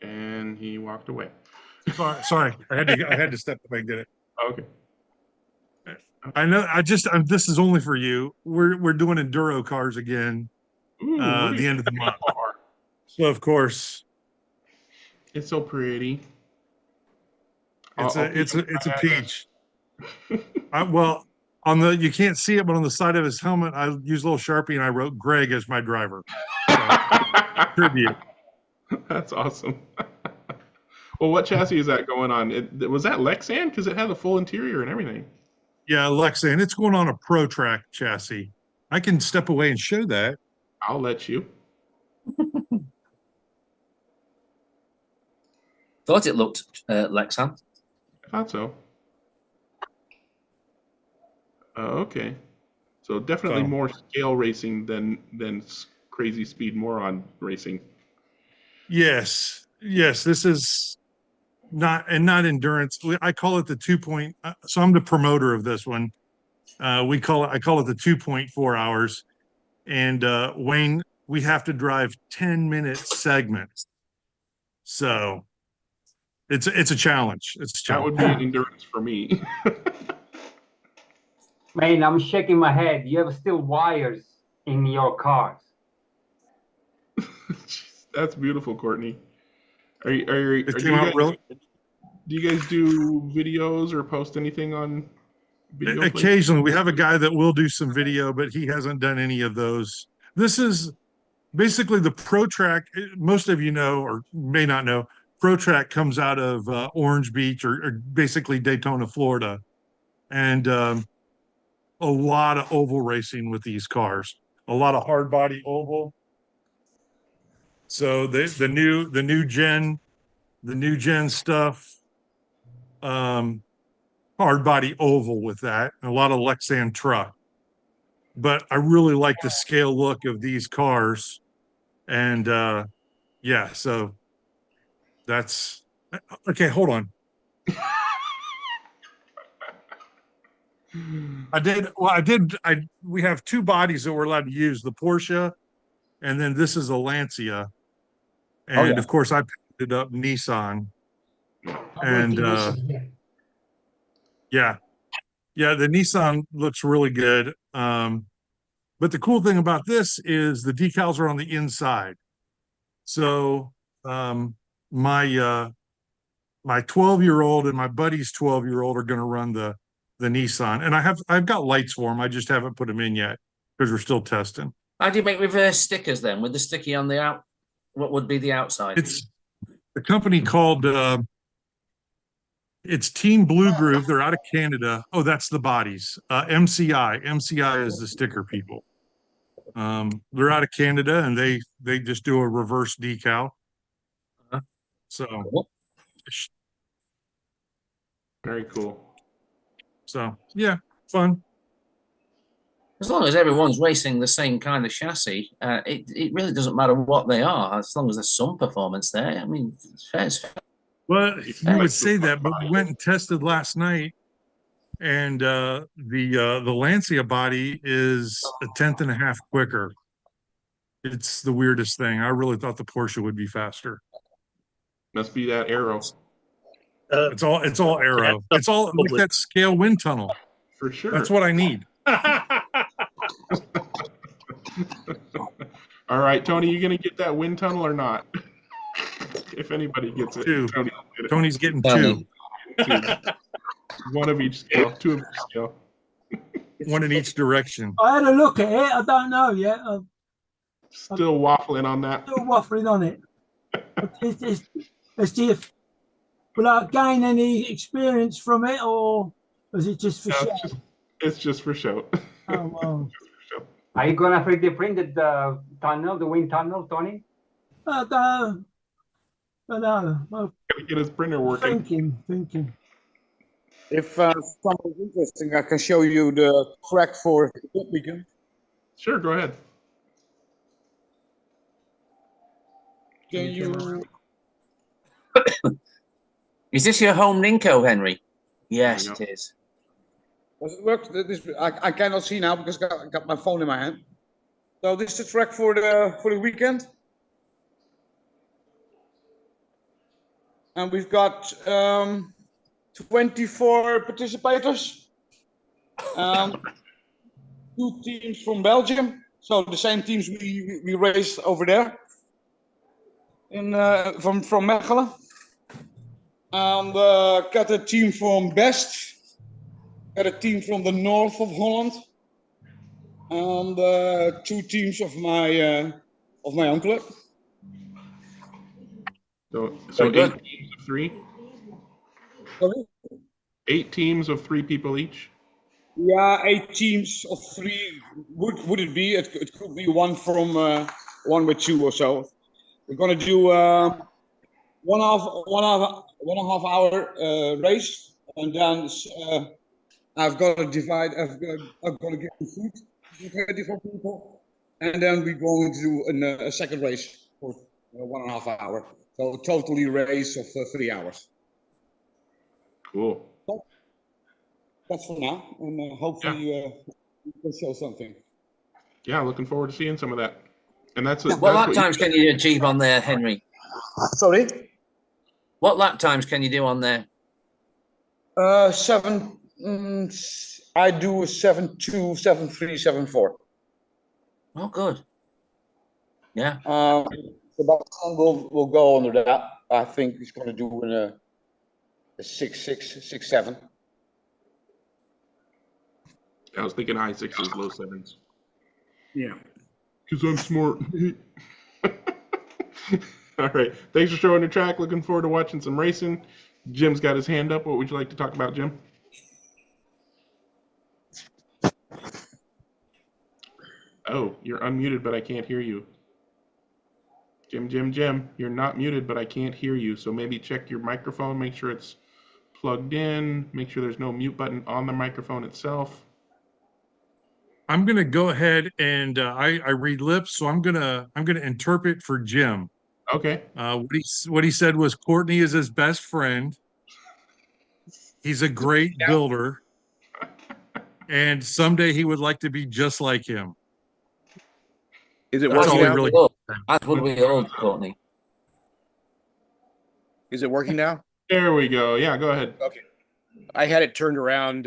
And he walked away. Sorry, I had to step away and get it. Okay. I know. This is only for you. We're doing enduro cars again. Ooh, what are The you end of the looking month. for? So of course, It's so pretty. it's I'll a peach. Well, you can't see it, but on the side of his helmet, I used a little Sharpie and I wrote Greg as my driver. So, tribute. That's awesome. Well, what chassis is that going on? Was that Lexan? Because it had the full interior and everything. Yeah, Lexan. It's going on a Pro Track chassis. I can step away and show that. I'll let you. Thought it looked Lexan. I thought so. Okay. So definitely So- more scale racing than crazy speed moron racing. Yes. This is not endurance. I call it the 2 point. So I'm the promoter of this one. I call it the 2.4 hours. And Wayne, we have to drive 10-minute segments. So it's a challenge. It's a That would challenge. be endurance for me. Man, I'm shaking my head. You have still wires in your cars. That's beautiful, Courtney. Are you It came out really. do you guys do videos or post anything on video? Please? Occasionally, we have a guy that will do some video, but he hasn't done any of those. This is basically the Pro Track. Most of you know, or may not know, Pro Track comes out of Orange Beach or basically Daytona, Florida, and a lot of oval racing with these cars. A lot of hard body oval. So the new gen the new gen stuff. Hard body oval with that, and a lot of Lexan truck. But I really like the scale look of these cars. And yeah, so that's okay. Hold on. We have two bodies that we're allowed to use, the Porsche, and then this is a Lancia. And yeah. of course I picked up Nissan. And yeah, the Nissan looks really good. But the cool thing about this is the decals are on the inside. So my 12-year-old and my buddy's 12-year-old are going to run the Nissan, and I've got lights for them. I just haven't put them in yet because we're still testing. How do you make reverse stickers then with the sticky on the out? What would be the outside? It's a company called it's Team Blue Groove. They're out of Canada. Oh, that's the bodies. MCI. MCI is the sticker people. They're out of Canada, and they just do a reverse decal. So Cool. Very cool. So yeah, fun. As long as everyone's racing the same kind of chassis, it really doesn't matter what they are, as long as there's some performance there. I mean, it's fair. It's fair. Well, you would say that, but we went and tested last night, and the Lancia body is a tenth and a half quicker. It's the weirdest thing. I really thought the Porsche would be faster. Must be that arrow. It's all arrow. It's all like that scale wind tunnel. For sure. That's what I need. All right, Tony, you gonna get that wind tunnel or not? If anybody gets it, Two. Tony will get it. Tony's getting two. One of each scale, two of each scale. One in each direction. I had a look at it. I don't know yet. I'm Still waffling on that. still waffling on it. Let's see if will I gain any experience from it, or is it just for No, show? it's just for show. Oh, well. Are you gonna 3D print the tunnel, the wind tunnel, Tony? I don't know. I'm Gotta get his printer working. thinking. If something's interesting, I can show you the track for this weekend. Sure, go ahead. Can you? Is this your home Ninko, Henry? Yes, There you it is. Does it work? I cannot see now because I got my phone in my hand. So this is the track for the weekend, and we've got 24 participators. 2 teams from Belgium, so the same teams we raced over there in from Mechelen. And got a team from Best. Got a team from the north of Holland, and 2 teams of my own club. So Very good. 8 teams of 3. Sorry? 8 teams of 3 people each. Yeah, 8 teams of 3. Would it be? It could be one from one with 2 or so. We're gonna do 1.5 hour race, and then. I've got to divide. I've got to get the food ready for people, and then we're going to do a second race for 1.5 hour. So a totally race of 3 hours. Cool. That's for now, and hopefully we can show something. Yeah, looking forward to seeing some of that. And that's What that's lap what times can you achieve on there, Henry? Sorry. What lap times can you do on there? 7. I do a 7.2, 7.3, 7.4. Oh, good. Yeah. Sebastian will go under that. I think he's going to do a 6.6, 6.7. I was thinking high 6s, low 7s. Yeah. Because I'm smart. All right. Thanks for showing the track. Looking forward to watching some racing. Jim's got his hand up. What would you like to talk about, Jim? Oh, you're unmuted, but I can't hear you. Jim, you're not muted, but I can't hear you. So maybe check your microphone, make sure it's plugged in, make sure there's no mute button on the microphone itself. I'm gonna go ahead and I read lips, so I'm gonna interpret for Jim. Okay. What he said was Courtney is his best friend. He's a great builder, and someday he would like to be just like him. Is it That's all working he now? really. As would we all, Courtney. Is it working now? There we go. Yeah, go ahead. Okay. I had it turned around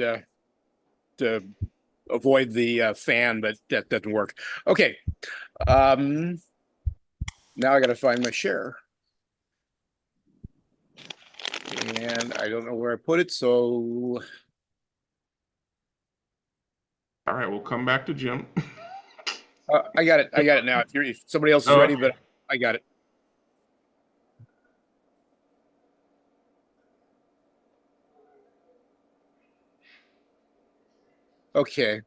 to avoid the fan, but that doesn't work. Okay. Now I got to find my share. And I don't know where I put it, so. All right, we'll come back to Jim. I got it. I got it now. If somebody else is ready, but I got it. Okay.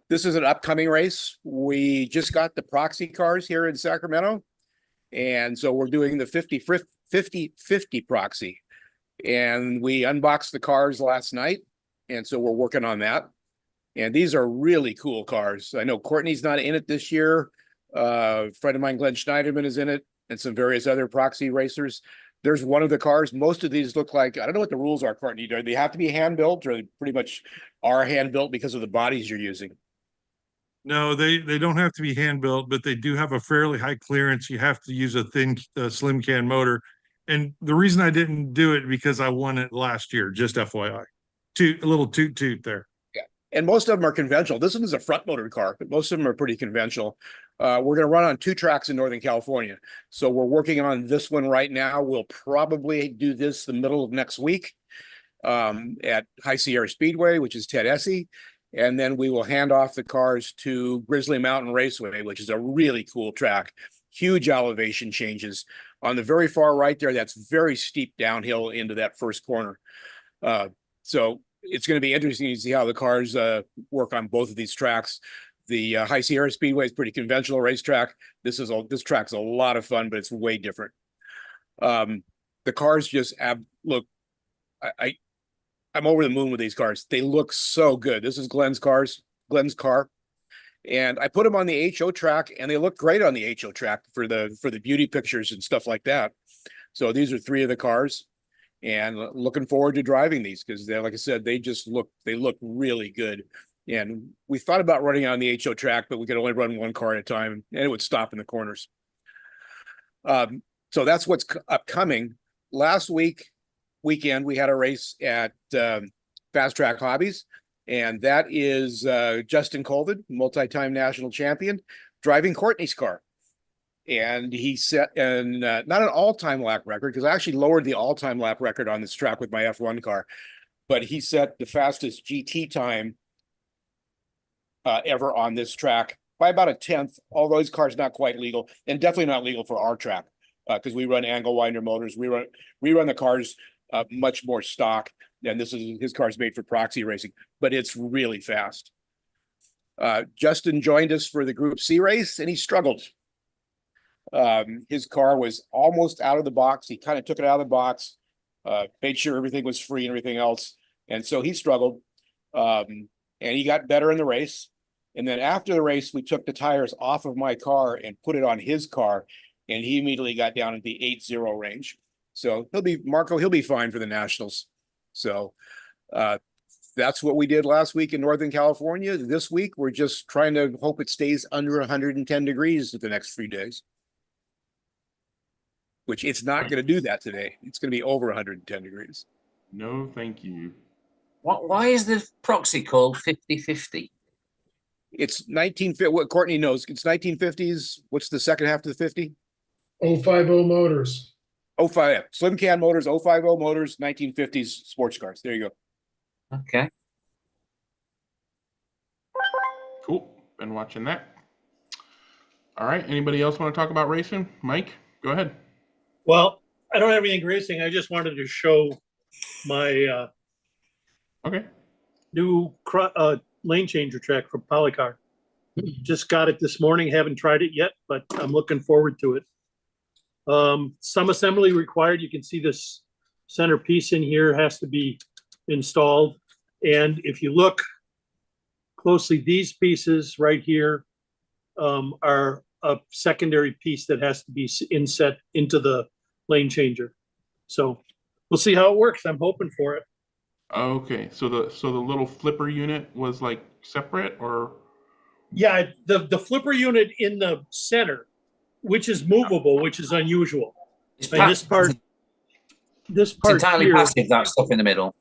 This is an upcoming race. We just got the proxy cars here in Sacramento. And so we're doing the 50-50 proxy. And we unboxed the cars last night. And so we're working on that. And these are really cool cars. I know Courtney's not in it this year. A friend of mine, Glenn Schneiderman, is in it, and some various other proxy racers. There's one of the cars. Most of these look like, I don't know what the rules are, Courtney. Do they have to be hand built, or they pretty much are hand built because of the bodies you're using? No, they don't have to be hand built, but they do have a fairly high clearance. You have to use a thin, slim can motor. And the reason I didn't do it because I won it last year, just FYI. A little toot there. Yeah, and most of them are conventional. This one is a front motored car, but most of them are pretty conventional. We're going to run on 2 tracks in Northern California. So we're working on this one right now. We'll probably do this the middle of next week at High Sierra Speedway, which is Ted Essie. And then we will hand off the cars to Grizzly Mountain Raceway, which is a really cool track. Huge elevation changes. On the very far right there, that's very steep downhill into that first corner. So it's going to be interesting to see how the cars work on both of these tracks. The High Sierra Speedway is pretty conventional racetrack. This track's a lot of fun, but it's way different. The cars just look. I'm over the moon with these cars. They look so good. This is Glenn's car, and I put them on the HO track, and they look great on the HO track for the beauty pictures and stuff like that. So these are 3 of the cars, and looking forward to driving these because like I said, they look really good. And we thought about running on the HO track, but we could only run 1 car at a time, and it would stop in the corners. So that's what's upcoming. Last weekend we had a race at Fast Track Hobbies, and that is Justin Colvin, multi-time national champion, driving Courtney's car. And he set not an all-time lap record, because I actually lowered the all-time lap record on this track with my F1 car, but he set the fastest GT time ever on this track by about a 10th, although his car's not quite legal, and definitely not legal for our track, because we run angle winder motors. We run the cars much more stock, and his car's made for proxy racing, but it's really fast. Justin joined us for the Group C race, and he struggled. His car was almost out of the box. He kind of took it out of the box, made sure everything was free and everything else, and so he struggled. And he got better in the race. And then after the race, we took the tires off of my car and put it on his car, and he immediately got down in the 8.0 range. So he'll be fine for the Nationals. So that's what we did last week in Northern California. This week, we're just trying to hope it stays under 110 degrees for the next 3 days, which it's not going to do that today. It's going to be over 110 degrees. No, thank you. Why is the proxy called 50-50? It's what Courtney knows. It's 1950s. What's the second half of the 50? 050 motors. 05, slim can motors, 050 motors, 1950s sports cars. There you go. Okay. Cool. Been watching that. All right. Anybody else want to talk about racing? Mike, go ahead. Well, I don't have anything racing. I just wanted to show my Okay. new lane changer track from Polycar. Just got it this morning. Haven't tried it yet, but I'm looking forward to it. Some assembly required. You can see this center piece in here has to be installed. And if you look closely, these pieces right here are a secondary piece that has to be inset into the lane changer. So we'll see how it works. I'm hoping for it. Okay, so the little flipper unit was like separate, or? Yeah, the flipper unit in the center, which is movable, which is unusual. And this part It's entirely here, passive, that stuff in the middle.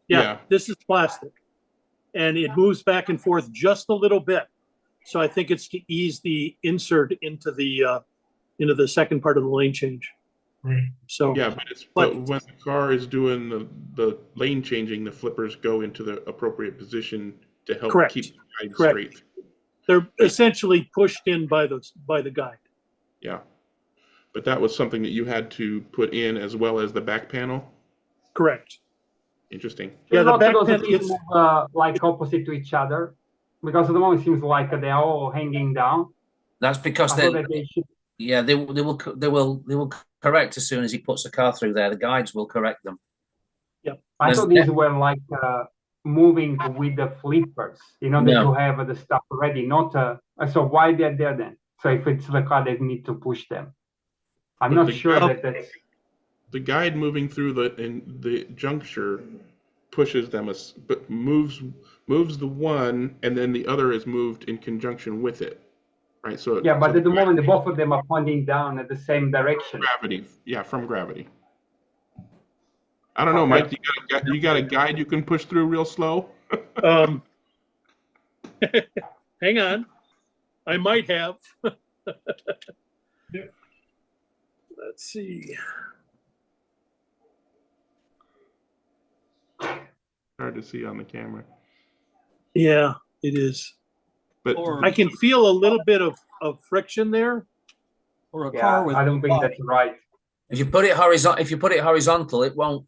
yeah, this is plastic, and it moves back and forth just a little bit. So I think it's to ease the insert into the second part of the lane change. Right. So Yeah, but when the car is doing the lane changing, the flippers go into the appropriate position to help keep the guide straight. They're essentially pushed in by the guide. Yeah, but that was something that you had to put in as well as the back panel. Correct. Interesting. Yeah, the back panel is like opposite to each other, because at the moment it seems like they're all hanging down. That's because they will correct as soon as he puts the car through there. The guides will correct them. Yep. I thought these were like moving with the flippers, you know, that you have the stuff ready, not so why they're there then? So if it's the car that need to push them. I'm not sure that that's the guide moving through the juncture pushes them, but moves the one, and then the other is moved in conjunction with it, right? So yeah, but at the moment both of them are pointing down at the same direction. Gravity, yeah, from gravity. I don't know, Mike. You got a guide you can push through real slow? Hang on, I might have. Let's see. Hard to see on the camera. Yeah, it is. But I can feel a little bit of friction there. Or a car with. I don't think that's right. If you put it horizontal, it won't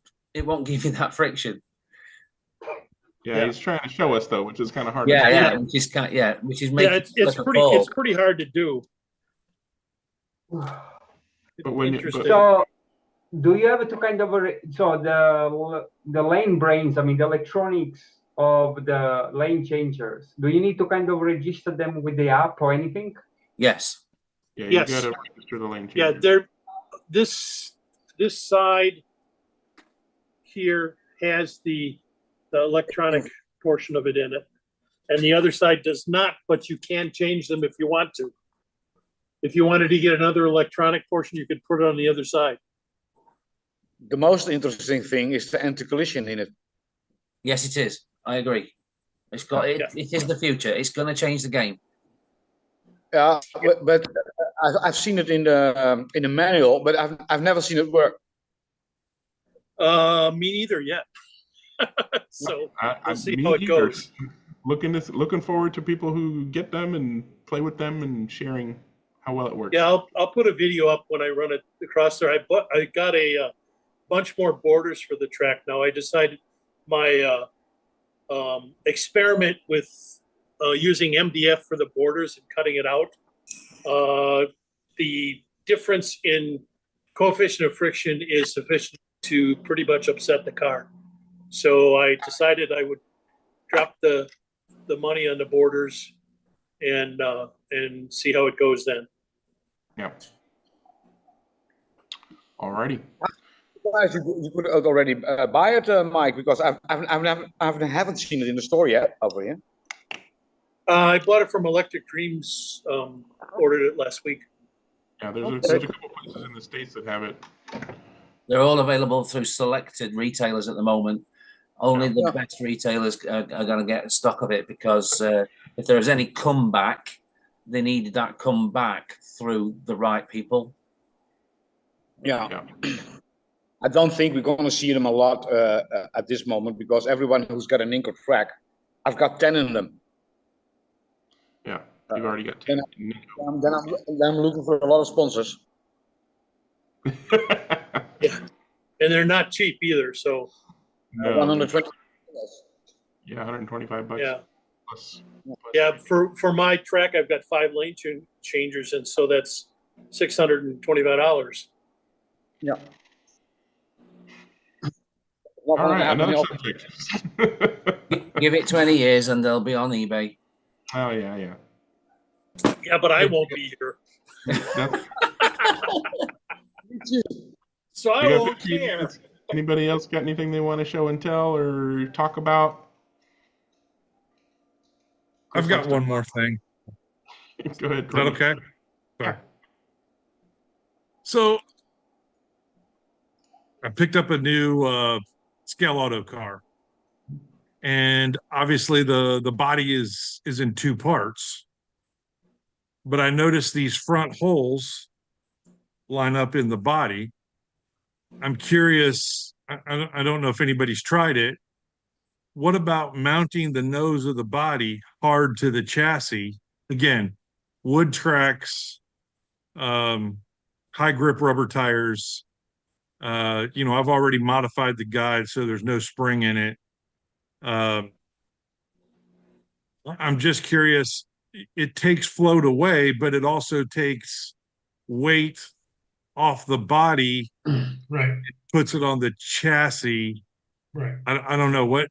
give you that friction. Yeah, he's trying to show us though, which is kind of hard. Which is making it's pretty hard to do. But when so do you have to kind of so the lane brains, I mean the electronics of the lane changers, do you need to kind of register them with the app or anything? Yes. Yeah, you got to register the lane changer. Yeah, they're this side here has the electronic portion of it in it, and the other side does not, but you can change them if you want to. If you wanted to get another electronic portion, you could put it on the other side. The most interesting thing is the anti-collision in it. Yes, it is. I agree. It's got it is the future. It's going to change the game. Yeah, but I've seen it in the manual, but I've never seen it work. Me neither yet. So we'll see how it goes. Looking forward to people who get them and play with them and sharing how well it works. Yeah, I'll put a video up when I run it across there. I got a bunch more borders for the track now. I decided my experiment with using MDF for the borders and cutting it out. The difference in coefficient of friction is sufficient to pretty much upset the car. So I decided I would drop the money on the borders and see how it goes then. Yeah. Alrighty. You could already buy it, Mike, because I haven't seen it in the store yet over here. I bought it from Electric Dreams. Ordered it last week. Yeah, there's a couple places in the States that have it. They're all available through selected retailers at the moment. Only the best retailers are going to get stock of it, because if there's any comeback, they need that comeback through the right people. Yeah. I don't think we're going to see them a lot at this moment, because everyone who's got an Inco track, I've got 10 in them. Yeah, you've already got 10. Then I'm looking for a lot of sponsors. Yeah, and they're not cheap either. So no, 120. Yeah, $125. Yeah. plus. Yeah, for my track, I've got 5 lane changers, and so that's $625. Yeah. All right, another subject. Give it 20 years and they'll be on eBay. Oh yeah, yeah. Yeah, but I won't be here. So I won't care. Anybody else got anything they want to show and tell or talk about? I've got one more thing. Go ahead. Is that okay? Sorry. So I picked up a new scale auto car, and obviously the body is in 2 parts, but I noticed these front holes line up in the body. I'm curious, I don't know if anybody's tried it. What about mounting the nose of the body hard to the chassis? Again, wood tracks, high grip rubber tires. You know, I've already modified the guide so there's no spring in it. I'm just curious, it takes float away, but it also takes weight off the body. Right. It puts it on the chassis. Right. I don't know what.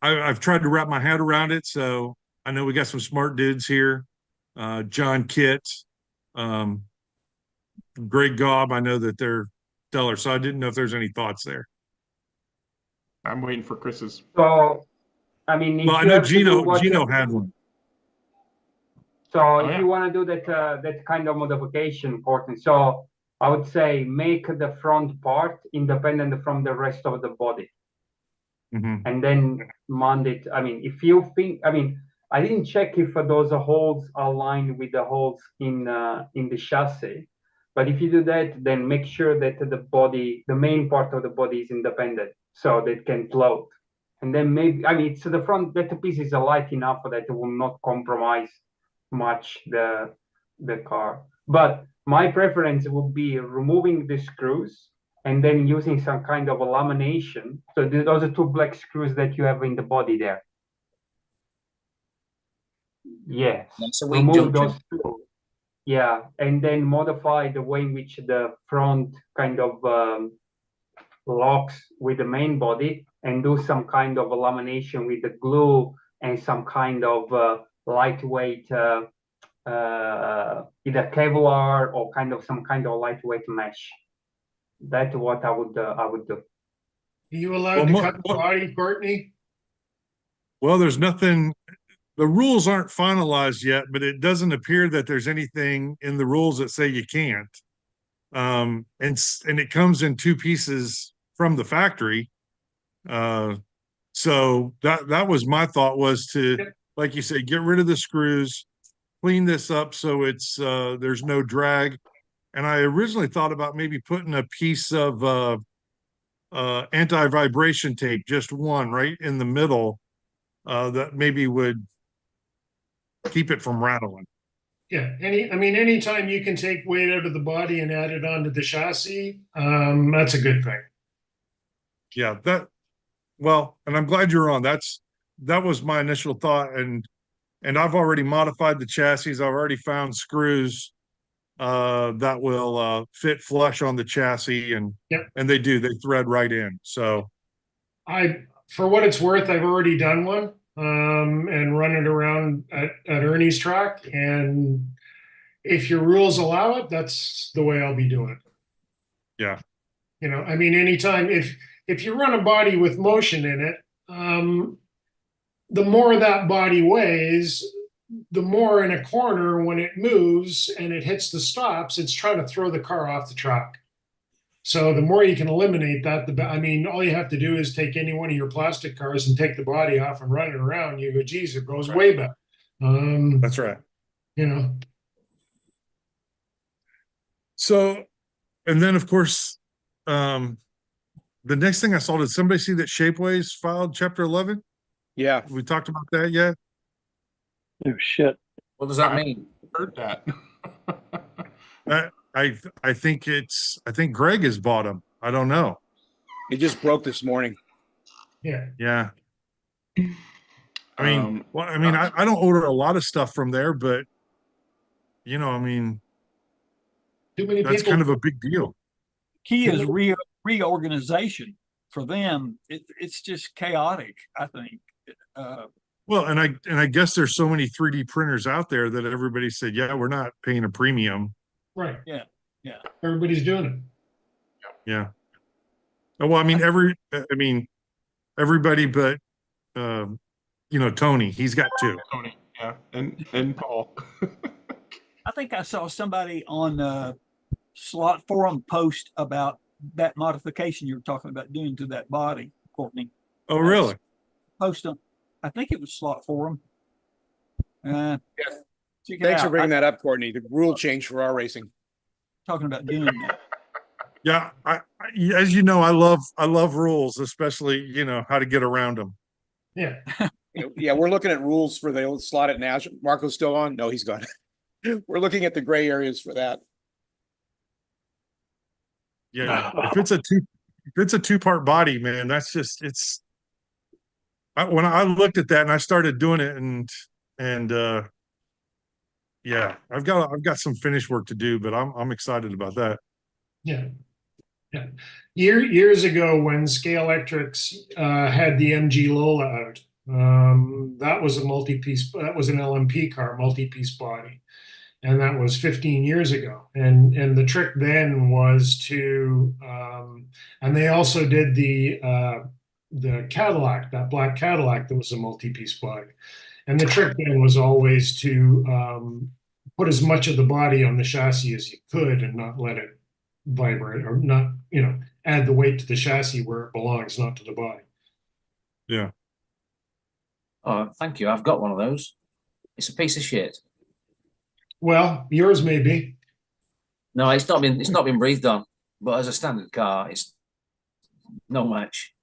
I've tried to wrap my head around it. So I know we got some smart dudes here. John Kitt, Greg Gobb. I know that they're stellar. So I didn't know if there's any thoughts there. I'm waiting for Chris's. So, I mean, Well, I know Gino had one. So if you want to do that kind of modification, important. So I would say make the front part independent from the rest of the body. And then mount it. I mean, if you think, I mean, I didn't check if those holes are aligned with the holes in the chassis, but if you do that, then make sure that the main part of the body is independent, so that it can float. And then maybe, I mean, so the front, that piece is light enough that it will not compromise much the car. But my preference would be removing the screws and then using some kind of a lamination. So those are 2 black screws that you have in the body there. Yes. That's a weak remove junction. those screws. Yeah, and then modify the way in which the front kind of locks with the main body, and do some kind of a lamination with the glue and some kind of lightweight either Kevlar or some kind of lightweight mesh. That's what I would do. Are you allowed to cut the body, Courtney? Well, there's nothing. The rules aren't finalized yet, but it doesn't appear that there's anything in the rules that say you can't. And it comes in 2 pieces from the factory. So that was my thought, was to, like you say, get rid of the screws, clean this up so it's there's no drag. And I originally thought about maybe putting a piece of anti-vibration tape, just one right in the middle, that maybe would keep it from rattling. Yeah, anytime you can take weight out of the body and add it onto the chassis, that's a good thing. Yeah, and I'm glad you're on. That was my initial thought, and I've already modified the chassis. I've already found screws that will fit flush on the chassis, and they thread right in. So for what it's worth, I've already done one and run it around at Ernie's track, and if your rules allow it, that's the way I'll be doing it. Yeah. You know, I mean, anytime if you run a body with motion in it, the more that body weighs, the more in a corner when it moves and it hits the stops, it's trying to throw the car off the track. So the more you can eliminate that, all you have to do is take any one of your plastic cars and take the body off and run it around. You go, geez, it goes way back. That's right. You know. So, and then of course, the next thing I saw, did somebody see that Shapeways filed Chapter 11? Yeah. We talked about that yet? Oh, shit. What does that mean? Heard that. I think Greg has bought them. I don't know. It just broke this morning. Yeah. Yeah. I mean, I don't order a lot of stuff from there, but you know, I mean, Too many that's people. kind of a big deal. Key is reorganization for them. It's just chaotic, I think. Well, and I guess there's so many 3D printers out there that everybody said, yeah, we're not paying a premium. Right. Yeah. Everybody's doing it. Yeah. Well, I mean, everybody but you know, Tony, he's got two. Tony, yeah, and Paul. I think I saw somebody on Slot Forum post about that modification you were talking about doing to that body, Courtney. Oh, really? Post on, I think it was Slot Forum. Yes. Check it Thanks for out. bringing that up, Courtney. The rule change for our racing. Talking about doing that. Yeah, as you know, I love rules, especially, you know, how to get around them. Yeah. Yeah, we're looking at rules for the old slot at Nash. Marco's still on? No, he's gone. We're looking at the gray areas for that. Yeah, if it's a two-part body, man, that's just when I looked at that and I started doing it and yeah, I've got some finish work to do, but I'm excited about that. Yeah. Yeah. Years ago when Scale Electrics had the MG Lola out, that was a multi-piece, that was an LMP car, multi-piece body. And that was 15 years ago. And the trick then was to, and they also did the Cadillac, that black Cadillac that was a multi-piece body. And the trick then was always to put as much of the body on the chassis as you could and not let it vibrate, or not, you know, add the weight to the chassis where it belongs, not to the body. Yeah. Oh, thank you. I've got one of those. It's a piece of shit. Well, yours may be. No, it's not been breathed on, but as a standard car, it's no match.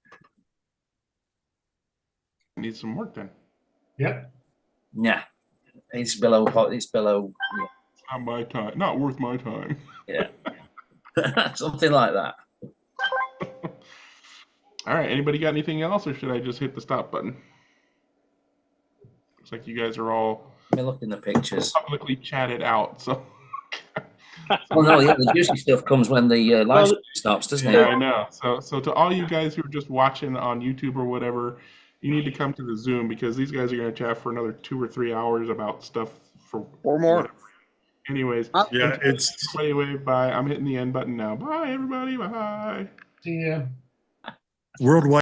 Needs some work then. Yep. Yeah, it's below. It's below. Not my time. Not worth my time. Yeah, something like that. All right. Anybody got anything else, or should I just hit the stop button? Looks like you guys are all. Let me look in the pictures. Publicly chatted out. So. Well, no, yeah, the juicy stuff comes when the live stops, doesn't Yeah, it? I know. So to all you guys who are just watching on YouTube or whatever, you need to come to the Zoom because these guys are going to chat for another 2 or 3 hours about stuff or more. Whatever. Anyways, yeah, anyway, bye. I'm hitting the end button now. Bye, everybody. Bye. See ya. Worldwide.